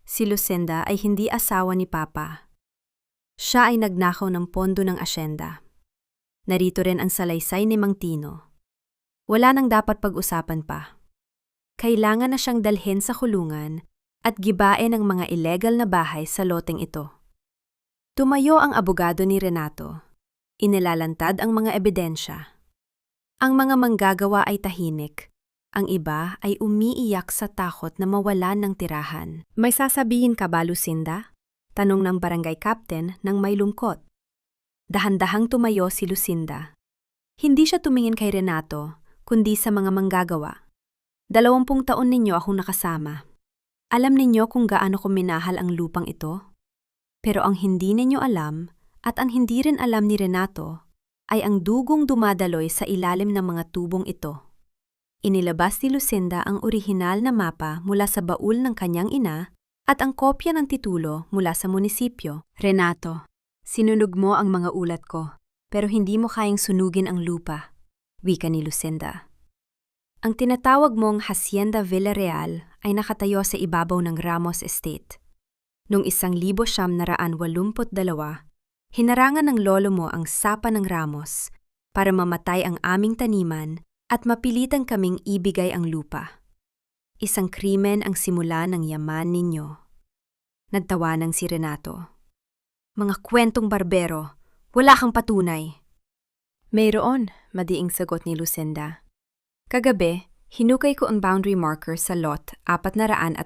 Speaker 1: Si Lucinda ay hindi asawa ni Papa. Siya ay nagnakaw ng pondo ng asyenda. Narito rin ang salaysay ni Mang Tino. Wala nang dapat pag-usapan pa. Kailangan na siyang dalhin sa kulungan at gibain ang mga illegal na bahay sa loteng ito. Tumayo ang abogado ni Renato. Inilalantad ang mga ebidensya. Ang mga manggagawa ay tahimik. Ang iba ay umiiyak sa takot na mawalan ng tirahan. May sasabihin ka ba, Lucinda? Tanong ng barangay captain nang may lungkot. Dahan-dahang tumayo si Lucinda. Hindi siya tumingin kay Renato, kundi sa mga manggagawa. 20 taon ninyo akong nakasama. Alam ninyo kung gaano ko minahal ang lupang ito? Pero ang hindi ninyo alam, at ang hindi rin alam ni Renato, ay ang dugong dumadaloy sa ilalim ng mga tubong ito. Inilabas ni Lucinda ang orihinal na mapa mula sa baul ng kanyang ina at ang kopya ng titulo mula sa munisipyo. Renato, sinunog mo ang mga ulat ko, pero hindi mo kayang sunugin ang lupa, wika ni Lucinda. Ang tinatawag mong Hacienda Villarreal ay nakatayo sa ibabaw ng Ramos Estate. Noong 1982, hinarangan ng lolo mo ang sapa ng Ramos para mamatay ang aming taniman at mapilitan kaming ibigay ang lupa. Isang krimen ang simula ng yaman ninyo. Nagtawanan si Renato. Mga kwentong barbero, wala kang patunay. Mayroon, madiing sagot ni Lucinda. Kagabi, hinukay ko ang boundary marker sa lot 402.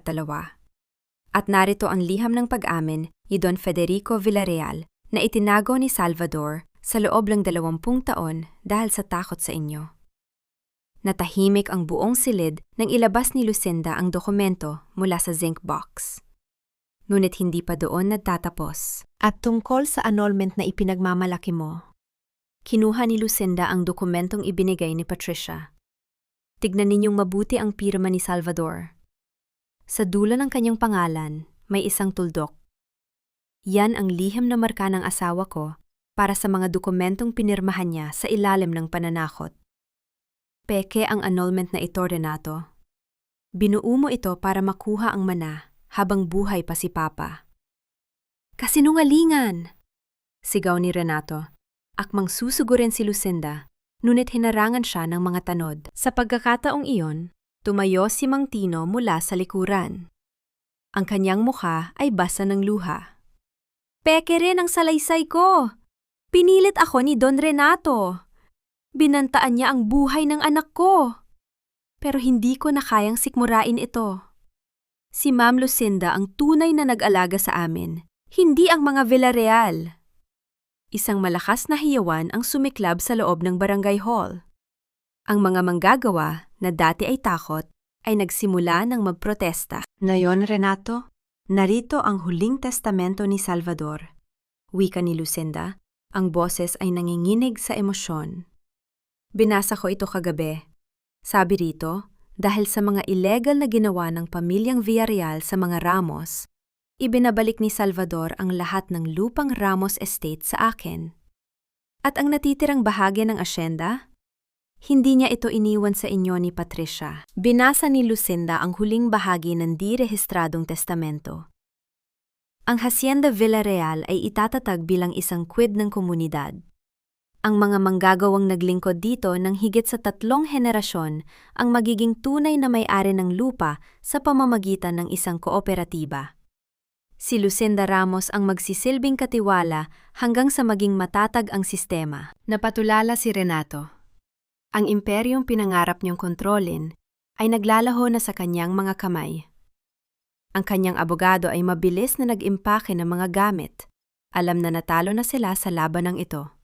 Speaker 1: At narito ang liham ng pag-amin ni Don Federico Villarreal na itinago ni Salvador sa loob ng 20 taon dahil sa takot sa inyo. Natahimik ang buong silid nang ilabas ni Lucinda ang dokumento mula sa zinc box. Ngunit hindi pa doon nagtatapos. At tungkol sa annulment na ipinagmamalaki mo, kinuha ni Lucinda ang dokumentong ibinigay ni Patricia. Tignan ninyong mabuti ang pirma ni Salvador. Sa dulo ng kanyang pangalan, may isang tuldok. Yan ang liham na marka ng asawa ko para sa mga dokumentong pinirmahan niya sa ilalim ng pananakot. Peke ang annulment na ito, Renato. Binuo mo ito para makuha ang mana habang buhay pa si Papa. Kasinungalingan! Sigaw ni Renato. Akmang susugurin si Lucinda, ngunit hinarangan siya ng mga tanod. Sa pagkakataong iyon, tumayo si Mang Tino mula sa likuran. Ang kanyang mukha ay basa ng luha. Peke rin ang salaysay ko! Pinilit ako ni Don Renato! Binantaan niya ang buhay ng anak ko. Pero hindi ko na kayang sikmurain ito. Si Ma'am Lucinda ang tunay na nag-alaga sa amin, hindi ang mga Villarreal. Isang malakas na hiyawan ang sumiklab sa loob ng barangay hall. Ang mga manggagawa na dati ay takot ay nagsimula ng magprotesta. Ngayon, Renato, narito ang huling testamento ni Salvador. Wika ni Lucinda, ang boses ay nanginginig sa emosyon. Binasa ko ito kagabi. Sabi rito, dahil sa mga illegal na ginawa ng pamilyang Villarreal sa mga Ramos, Ibinabalik ni Salvador ang lahat ng lupang Ramos Estate sa akin. At ang natitirang bahagi ng asyenda? Hindi niya ito iniwan sa inyo ni Patricia. Binasa ni Lucinda ang huling bahagi ng di-rehistradong testamento. Ang Hacienda Villarreal ay itatatag bilang isang quid ng komunidad. Ang mga manggagawang naglingkod dito ng higit sa 3 henerasyon ang magiging tunay na may-ari ng lupa sa pamamagitan ng isang kooperatiba. Si Lucinda Ramos ang magsisilbing katiwala hanggang sa maging matatag ang sistema. Napatulala si Renato. Ang imperyong pinangarap niyong kontrolin ay naglalaho na sa kanyang mga kamay. Ang kanyang abogado ay mabilis na nag-impake ng mga gamit. Alam na natalo na sila sa labanang ito.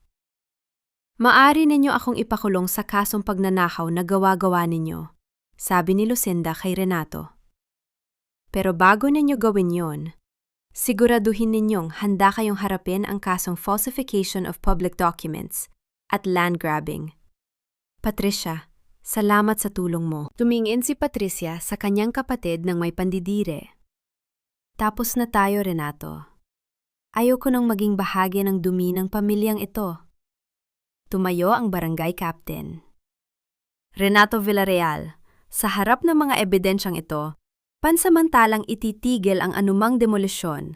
Speaker 1: Maari ninyo akong ipakulong sa kasong pagnanakaw na gawa-gawa ninyo, sabi ni Lucinda kay Renato. Pero bago ninyo gawin yon, siguraduhin ninyong handa kayong harapin ang kasong falsification of public documents at land grabbing. Patricia, salamat sa tulong mo. Tumingin si Patricia sa kanyang kapatid ng may pandidire. Tapos na tayo, Renato. Ayoko nang maging bahagi ng dumi ng pamilyang ito. Tumayo ang barangay captain. Renato Villarreal, sa harap ng mga ebidensyang ito, pansamantalang ititigil ang anumang demolisyon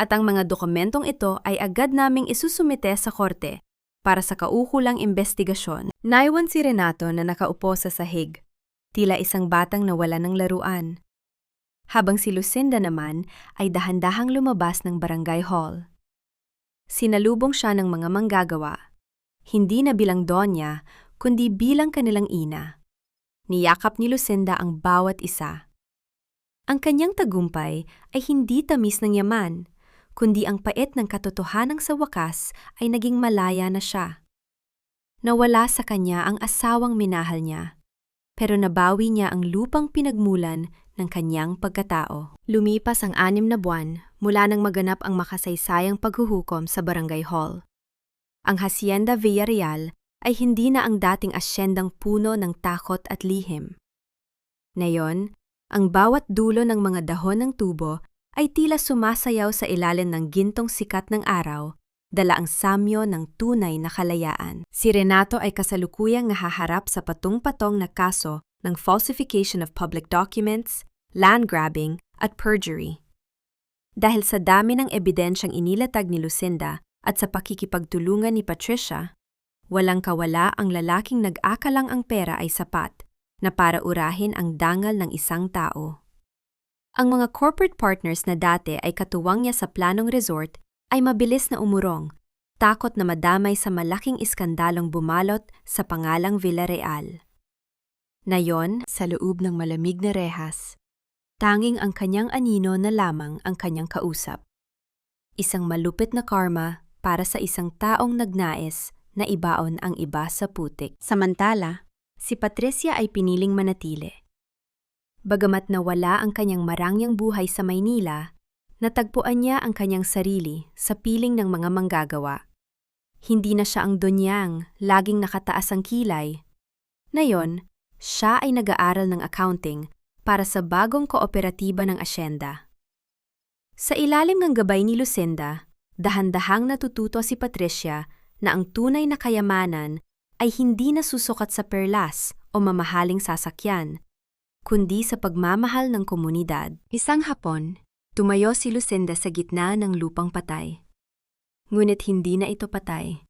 Speaker 1: at ang mga dokumentong ito ay agad naming isusumite sa korte para sa kaukulang investigasyon. Naiwan si Renato na nakaupo sa sahig, tila isang batang nawala ng laruan. Habang si Lucinda naman ay dahan-dahang lumabas ng barangay hall. Sinalubong siya ng mga manggagawa. Hindi na bilang donya, kundi bilang kanilang ina. Niyakap ni Lucinda ang bawat isa. Ang kanyang tagumpay ay hindi tamis ng yaman, kundi ang pait ng katotohanang sa wakas ay naging malaya na siya. Nawala sa kanya ang asawang minahal niya, pero nabawi niya ang lupang pinagmulan ng kanyang pagkatao. Lumipas ang 6 na buwan mula nang maganap ang makasaysayang paghuhukom sa barangay hall. Ang Hacienda Villarreal ay hindi na ang dating asyendang puno ng takot at lihim. Ngayon, ang bawat dulo ng mga dahon ng tubo ay tila sumasayaw sa ilalim ng gintong sikat ng araw, dala ang samyo ng tunay na kalayaan. Si Renato ay kasalukuyang nahaharap sa patong-patong na kaso ng falsification of public documents, land grabbing, at perjury. Dahil sa dami ng ebidensyang inilatag ni Lucinda, at sa pakikipagtulungan ni Patricia, walang kawala ang lalaking nag-akalang ang pera ay sapat na para urahin ang dangal ng isang tao. Ang mga corporate partners na dati ay katuwang niya sa planong resort ay mabilis na umurong, takot na madamay sa malaking iskandalong bumalot sa pangalang Villarreal. Nayon, sa loob ng malamig na rehas, tanging ang kanyang anino na lamang ang kanyang kausap. Isang malupit na karma para sa isang taong nagnais na ibaon ang iba sa putik. Samantala, si Patricia ay piniling manatili. Bagamat nawala ang kanyang marangyang buhay sa Maynila, natagpuan niya ang kanyang sarili sa piling ng mga manggagawa. Hindi na siya ang donyang, laging nakataas ang kilay. Ngayon, siya ay nag-aaral ng accounting para sa bagong kooperatiba ng asyenda. Sa ilalim ng gabay ni Lucinda, dahan-dahang natututo si Patricia na ang tunay na kayamanan ay hindi nasusukat sa perlas o mamahaling sasakyan, kundi sa pagmamahal ng komunidad. Isang hapon, tumayo si Lucinda sa gitna ng lupang patay. Ngunit hindi na ito patay.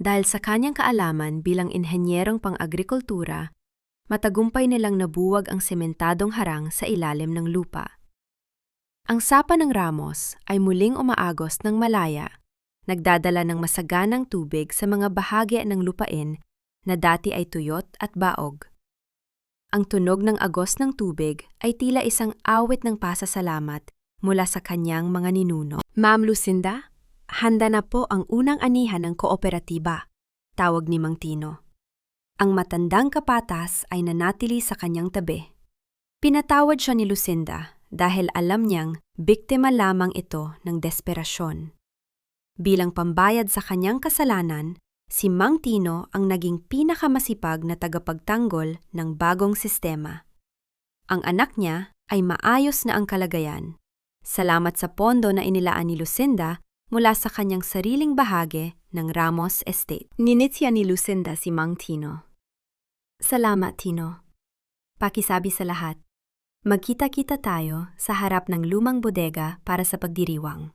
Speaker 1: Dahil sa kanyang kaalaman bilang inhenyerong pang-agrikultura, matagumpay nilang nabuwag ang sementadong harang sa ilalim ng lupa. Ang sapa ng Ramos ay muling umaagos ng malaya, nagdadala ng masaganang tubig sa mga bahagi ng lupain na dati ay tuyot at baog. Ang tunog ng agos ng tubig ay tila isang awit ng pasasalamat mula sa kanyang mga ninuno. Ma'am Lucinda, handa na po ang unang anihan ng kooperatiba, tawag ni Mang Tino. Ang matandang kapatas ay nanatili sa kanyang tabi. Pinatawad siya ni Lucinda dahil alam niyang biktima lamang ito ng desperasyon. Bilang pambayad sa kanyang kasalanan, si Mang Tino ang naging pinakamasipag na tagapagtanggol ng bagong sistema. Ang anak niya ay maayos na ang kalagayan. Salamat sa pondo na inilaan ni Lucinda mula sa kanyang sariling bahagi ng Ramos Estate. Ninitsya ni Lucinda si Mang Tino. Salamat, Tino. Pakisabi sa lahat. Magkita-kita tayo sa harap ng lumang bodega para sa pagdiriwang.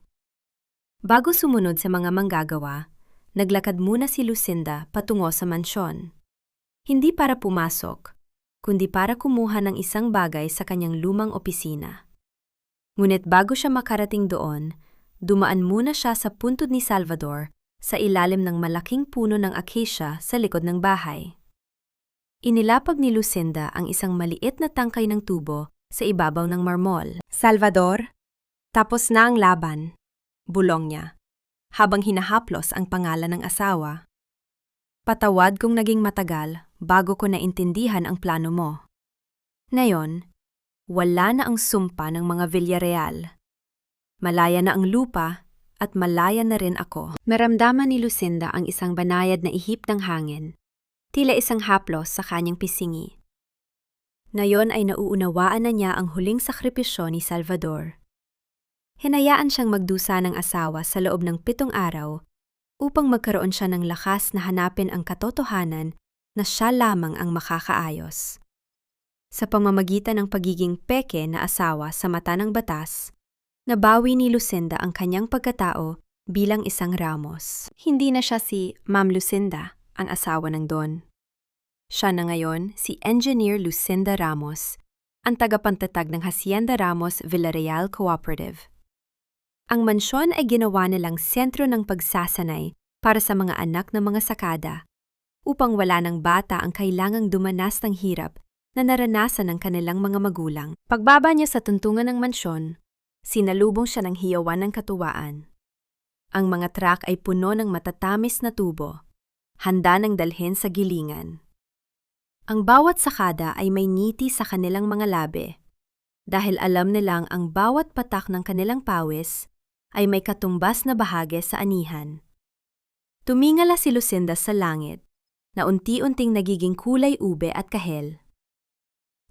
Speaker 1: Bago sumunod sa mga manggagawa, naglakad muna si Lucinda patungo sa mansyon. Hindi para pumasok, kundi para kumuha ng isang bagay sa kanyang lumang opisina. Ngunit bago siya makarating doon, dumaan muna siya sa puntod ni Salvador sa ilalim ng malaking puno ng acacia sa likod ng bahay. Inilapag ni Lucinda ang isang maliit na tangkay ng tubo sa ibabaw ng marmol. Salvador, tapos na ang laban, bulong niya, habang hinahaplos ang pangalan ng asawa. Patawad kung naging matagal bago ko naintindihan ang plano mo. Ngayon, wala na ang sumpa ng mga Villarreal. Malaya na ang lupa at malaya na rin ako. Naramdaman ni Lucinda ang isang banayad na ihip ng hangin, tila isang haplos sa kanyang pisingi. Ngayon ay nauunawaan na niya ang huling sakripisyo ni Salvador. Hinayaan siyang magdusa ng asawa sa loob ng 7 araw upang magkaroon siya ng lakas na hanapin ang katotohanan na siya lamang ang makakaayos. Sa pamamagitan ng pagiging peke na asawa sa mata ng batas, nabawi ni Lucinda ang kanyang pagkatao bilang isang Ramos. Hindi na siya si Ma'am Lucinda, ang asawa ng Don. Siya na ngayon si Engineer Lucinda Ramos, ang tagapantatag ng Hacienda Ramos Villarreal Cooperative. Ang mansyon ay ginawa nilang sentro ng pagsasanay para sa mga anak ng mga sakada, upang wala ng bata ang kailangang dumanas ng hirap na naranasan ng kanilang mga magulang. Pagbaba niya sa tuntungan ng mansyon, sinalubong siya ng hiyawan ng katuwaan. Ang mga truck ay puno ng matatamis na tubo, handa ng dalhin sa gilingan. Ang bawat sakada ay may ngiti sa kanilang mga labi, dahil alam nilang ang bawat patak ng kanilang pawis ay may katumbas na bahagi sa anihan. Tumingala si Lucinda sa langit, na unti-unting nagiging kulay ube at kahel.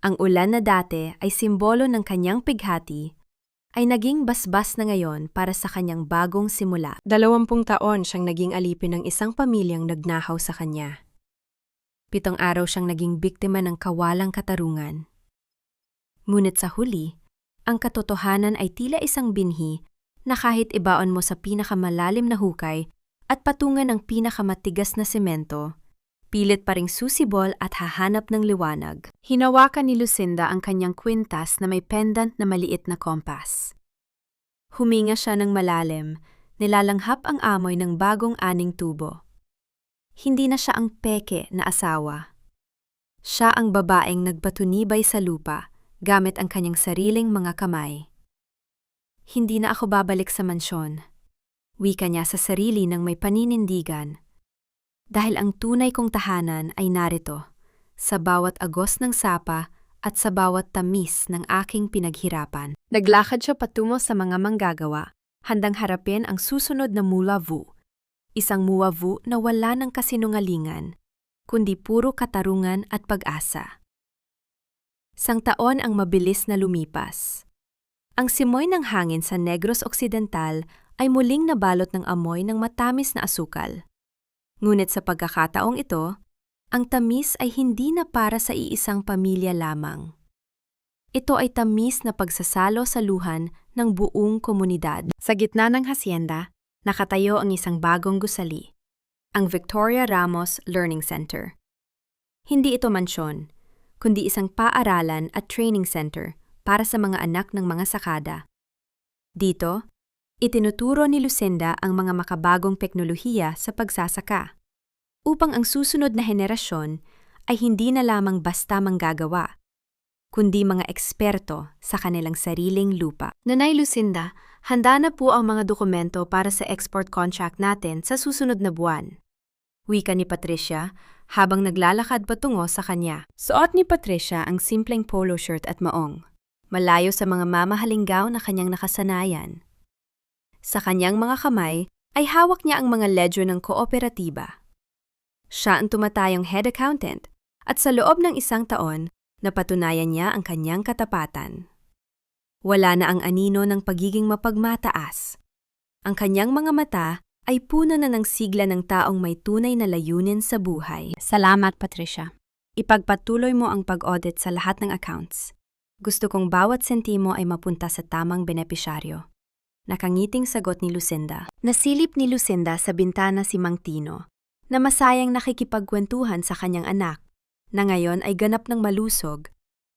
Speaker 1: Ang ulan na dati ay simbolo ng kanyang pighati, ay naging basbas na ngayon para sa kanyang bagong simula. 20 taon siyang naging alipin ng isang pamilyang nagnahaw sa kanya. 7 araw siyang naging biktima ng kawalang katarungan. Ngunit sa huli, ang katotohanan ay tila isang binhi na kahit ibaon mo sa pinakamalalim na hukay at patungan ng pinakamatigas na semento, pilit pa ring susibol at hahanap ng liwanag. Hinawakan ni Lucinda ang kanyang kwintas na may pendant na maliit na kompas. Huminga siya ng malalim, nilalanghap ang amoy ng bagong aning tubo. Hindi na siya ang peke na asawa. Siya ang babaeng nagpatunibay sa lupa gamit ang kanyang sariling mga kamay. Hindi na ako babalik sa mansyon. Wika niya sa sarili ng may paninindigan. Dahil ang tunay kong tahanan ay narito, sa bawat agos ng sapa at sa bawat tamis ng aking pinaghirapan. Naglakad siya patungo sa mga manggagawa, handang harapin ang susunod na mulavu. Isang muwavu na wala ng kasinungalingan, kundi puro katarungan at pag-asa. Sang taon ang mabilis na lumipas. Ang simoy ng hangin sa Negros Occidental ay muling nabalot ng amoy ng matamis na asukal. Ngunit sa pagkakataong ito, ang tamis ay hindi na para sa iisang pamilya lamang. Ito ay tamis na pagsasalo sa luhan ng buong komunidad. Sa gitna ng hacienda, nakatayo ang isang bagong gusali, ang Victoria Ramos Learning Center. Hindi ito mansyon, kundi isang paaralan at training center para sa mga anak ng mga sakada. Dito, itinuturo ni Lucinda ang mga makabagong teknolohiya sa pagsasaka, upang ang susunod na henerasyon ay hindi na lamang basta manggagawa, kundi mga eksperto sa kanilang sariling lupa. Nanay Lucinda, handa na po ang mga dokumento para sa export contract natin sa susunod na buwan. Wika ni Patricia habang naglalakad patungo sa kanya. Suot ni Patricia ang simpleng polo shirt at maong, malayo sa mga mamahaling gown na kanyang nakasanayan. Sa kanyang mga kamay ay hawak niya ang mga ledger ng kooperatiba. Siya ang tumatayong head accountant at sa loob ng 1 taon, napatunayan niya ang kanyang katapatan. Wala na ang anino ng pagiging mapagmataas. Ang kanyang mga mata ay puno na ng sigla ng taong may tunay na layunin sa buhay. Salamat, Patricia. Ipagpatuloy mo ang pag-audit sa lahat ng accounts. Gusto kong bawat sentimo ay mapunta sa tamang benepisyaryo. Nakangiting sagot ni Lucinda. Nasilip ni Lucinda sa bintana si Mang Tino, na masayang nakikipagkwentuhan sa kanyang anak, na ngayon ay ganap ng malusog,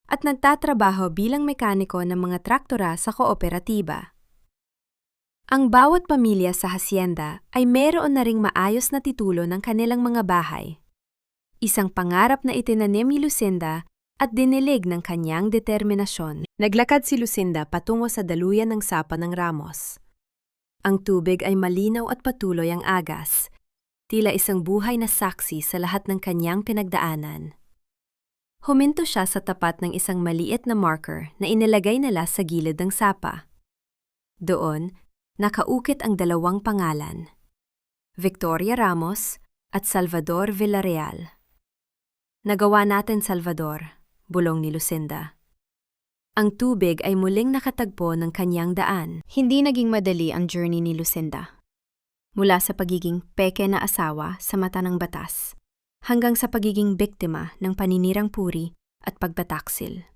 Speaker 1: at nagtatrabaho bilang mekaniko ng mga traktora sa kooperatiba. Ang bawat pamilya sa hasyenda ay meron na ring maayos na titulo ng kanilang mga bahay. Isang pangarap na itinanim ni Lucinda at dinilig ng kanyang determinasyon. Naglakad si Lucinda patungo sa daluyan ng sapa ng Ramos. Ang tubig ay malinaw at patuloy ang agas, tila isang buhay na saksi sa lahat ng kanyang pinagdaanan. Huminto siya sa tapat ng isang maliit na marker na inilagay nila sa gilid ng sapa. Doon, nakaukit ang dalawang pangalan, Victoria Ramos at Salvador Villarreal. Nagawa natin, Salvador, bulong ni Lucinda. Ang tubig ay muling nakatagpo ng kanyang daan. Hindi naging madali ang journey ni Lucinda. Mula sa pagiging peke na asawa sa mata ng batas, hanggang sa pagiging biktima ng paninirang puri at pagbataksil.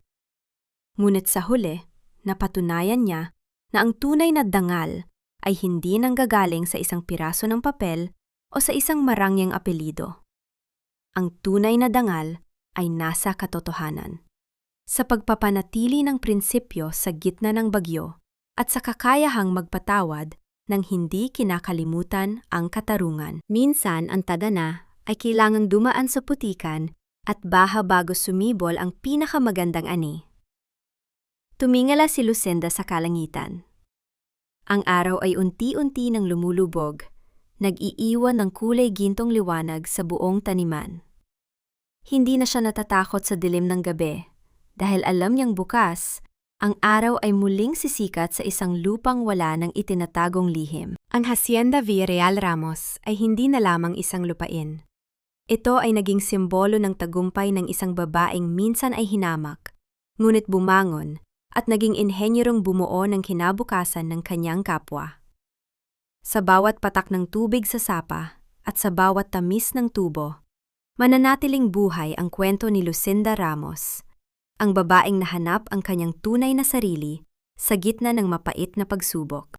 Speaker 1: Ngunit sa huli, napatunayan niya na ang tunay na dangal ay hindi nanggagaling sa isang piraso ng papel o sa isang marangyang apelido. Ang tunay na dangal ay nasa katotohanan, sa pagpapanatili ng prinsipyo sa gitna ng bagyo at sa kakayahang magpatawad nang hindi kinakalimutan ang katarungan. Minsan ang tadhana ay kailangang dumaan sa putikan at baha bago sumibol ang pinakamagandang ani. Tumingala si Lucinda sa kalangitan. Ang araw ay unti-unti nang lumulubog, nag-iiwan ng kulay gintong liwanag sa buong taniman. Hindi na siya natatakot sa dilim ng gabi dahil alam niyang bukas, ang araw ay muling sisikat sa isang lupang wala ng itinatagong lihim. Ang Hacienda Villarreal Ramos ay hindi na lamang isang lupain. Ito ay naging simbolo ng tagumpay ng isang babaeng minsan ay hinamak, ngunit bumangon at naging inhenyerong bumuo ng kinabukasan ng kanyang kapwa. Sa bawat patak ng tubig sa sapa at sa bawat tamis ng tubo, mananatiling buhay ang kwento ni Lucinda Ramos, ang babaeng nahanap ang kanyang tunay na sarili sa gitna ng mapait na pagsubok.